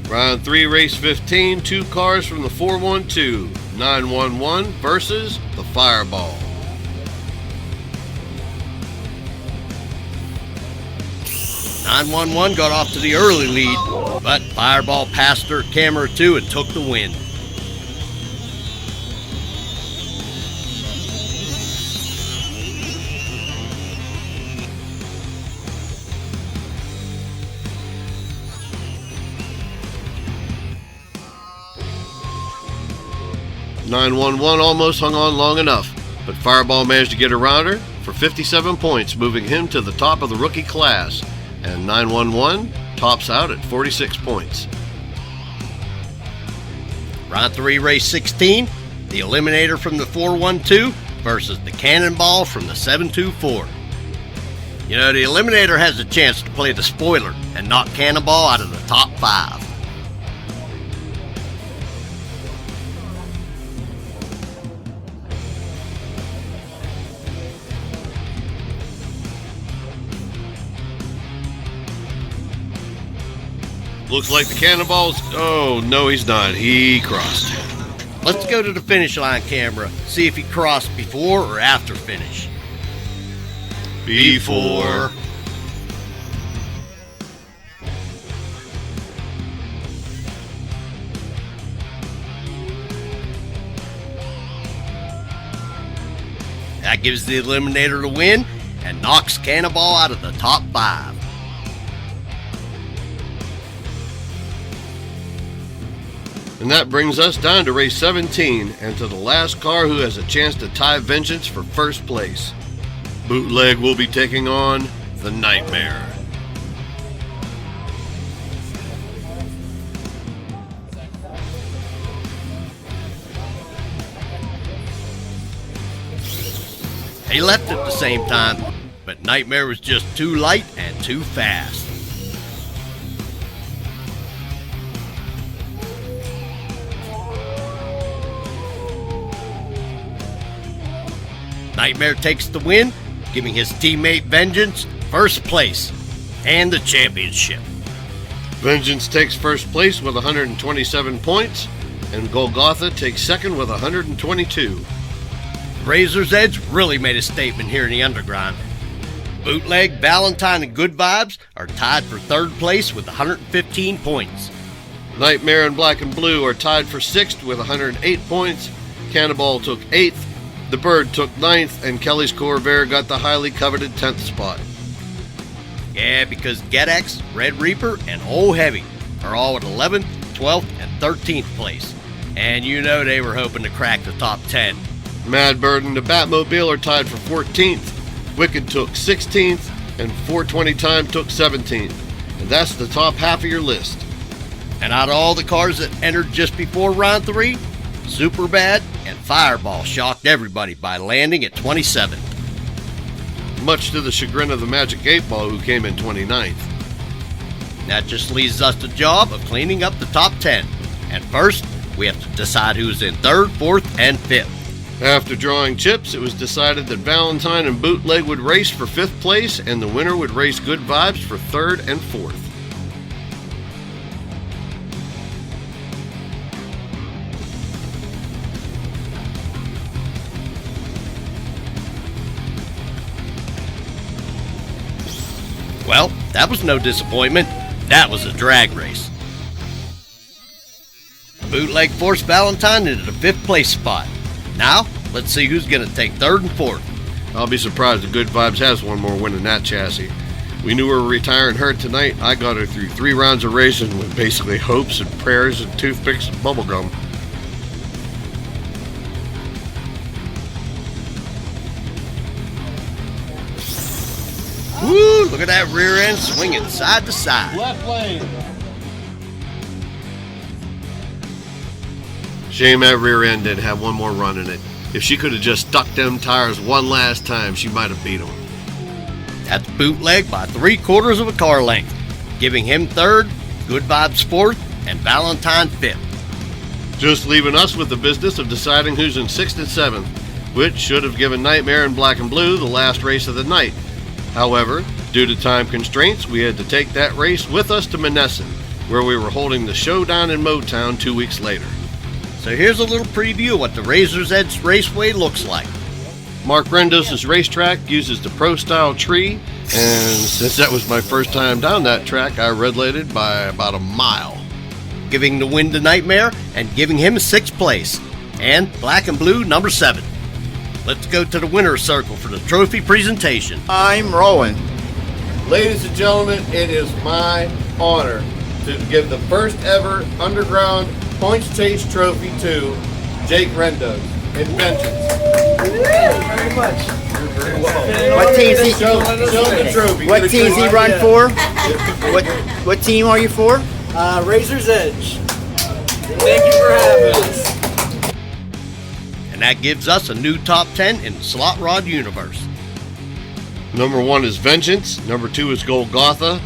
Round 3, race 15, 2 cars from the 412, 911 versus the Fireball. 911 got off to the early lead, but Fireball passed her camera 2 and took the win. "911 almost hung on long enough, but Fireball managed to get around her for 57 points, moving him to the top of the rookie class, and 911 tops out at 46 points. Round 3, race 16, the Eliminator from the 412 versus the Cannonball from the 724. You know, the Eliminator has a chance to play the spoiler and knock Cannonball out of the top 5. Looks like the Cannonball's... Oh, no, he's not. He crossed. Let's go to the finish line camera, see if he crossed before or after finish. Before. That gives the Eliminator the win and knocks Cannonball out of the top 5. And that brings us down to race 17 and to the last car who has a chance to tie vengeance for first place. Bootleg will be taking on the Nightmare. They left at the same time, but Nightmare was just too light and too fast. Nightmare takes the win, giving his teammate Vengeance first place and the championship. Vengeance takes first place with 127 points, and Golgotha takes second with 122. Razor's Edge really made a statement here in the Underground. Bootleg, Valentine, and Good Vibes are tied for third place with 115 points. Nightmare and Black and Blue are tied for sixth with 108 points. Cannonball took 8th. The Bird took 9th, and Kelly's Corvair got the highly coveted 10th spot. Yeah, because GetX, Red Reaper, and Old Heavy are all at 11th, 12th, and 13th place. And you know they were hoping to crack the top 10. Mad Bird and the Batmobile are tied for 14th. Wicked took 16th, and 420 Time took 17th. And that's the top half of your list. And out of all the cars that entered just before round 3, Superbad and Fireball shocked everybody by landing at 27th. Much to the chagrin of the Magic 8 Ball, who came in 29th. That just leaves us the job of cleaning up the top 10. And first, we have to decide who's in 3rd, 4th, and 5th. After drawing chips, it was decided that Valentine and Bootleg would race for 5th place, and the winner would race Good Vibes for 3rd and 4th. Well, that was no disappointment. That was a drag race. Bootleg forced Valentine into the 5th place spot. Now, let's see who's going to take 3rd and 4th. I'll be surprised if Good Vibes has one more win in that chassis. We knew we were retiring her tonight. I got her through 3 rounds of racing with basically hopes and prayers and toothpicks and bubblegum. Woo! Look at that rear end swinging side to side. Left lane. Shame that rear end didn't have one more run in it. If she could have just stuck them tires one last time, she might have beat him. That's Bootleg by 3/4 of a car length, giving him 3rd, Good Vibes 4th, and Valentine 5th. Just leaving us with the business of deciding who's in 6th and 7th, which should have given Nightmare and Black and Blue the last race of the night. However, due to time constraints, we had to take that race with us to Monessen, where we were holding the showdown in Motown 2 weeks later. So here's a little preview of what the Razor's Edge Raceway looks like. Mark Rendos's racetrack uses the Pro Style tree And since that was my first time down that track, I red lighted by about a mile. Giving the win to Nightmare and giving him 6th place. And Black and Blue number 7. Let's go to the winner's circle for the trophy presentation. I'm rolling. Ladies and gentlemen, it is my honor to give the first ever Underground Points Chase Trophy to Jake Rendos in Vengeance. Very much. What team's he? Show the trophy. What team's he run for? What team are you for? Razor's Edge. Thank you for having us. And that gives us a new top 10 in the Slot Rod universe. Number 1 is Vengeance. Number 2 is Golgotha.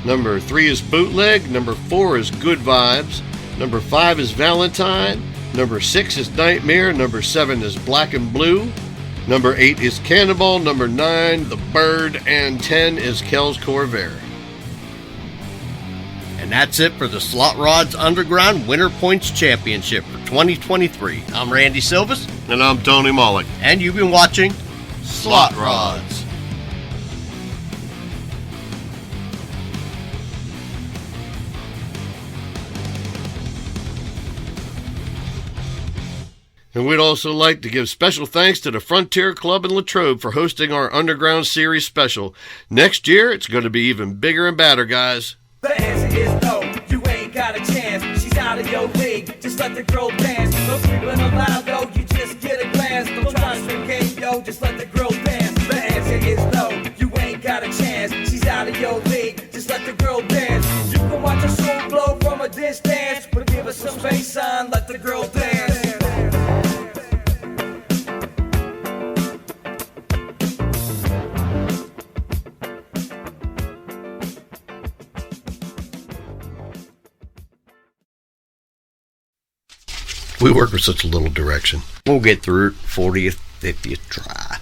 Number 3 is Bootleg. Number 4 is Good Vibes. Number 5 is Valentine. Number 6 is Nightmare. Number 7 is Black and Blue. Number 8 is Cannonball. Number 9, The Bird. And 10 is Kel's Corvair. And that's it for the Slot Rods Underground Winter Points Championship for 2023. I'm Randy Silvas. And I'm Tony Mollick. And you've been watching Slot Rods. And we'd also like to give special thanks to the Frontier Club in Latrobe for hosting our Underground Series special. Next year, it's going to be even bigger and badder, guys. The answer is no, you ain't got a chance. She's out of your league, just let the girl dance. No creeping allowed, though, you just get a glance. Don't try to swim game, yo, just let the girl dance. The answer is no, you ain't got a chance. She's out of your league, just let the girl dance. You can watch her soul blow from a distance, but give her some bass on, let the girl dance. We work with such a little direction. We'll get through it 40th, 50th try.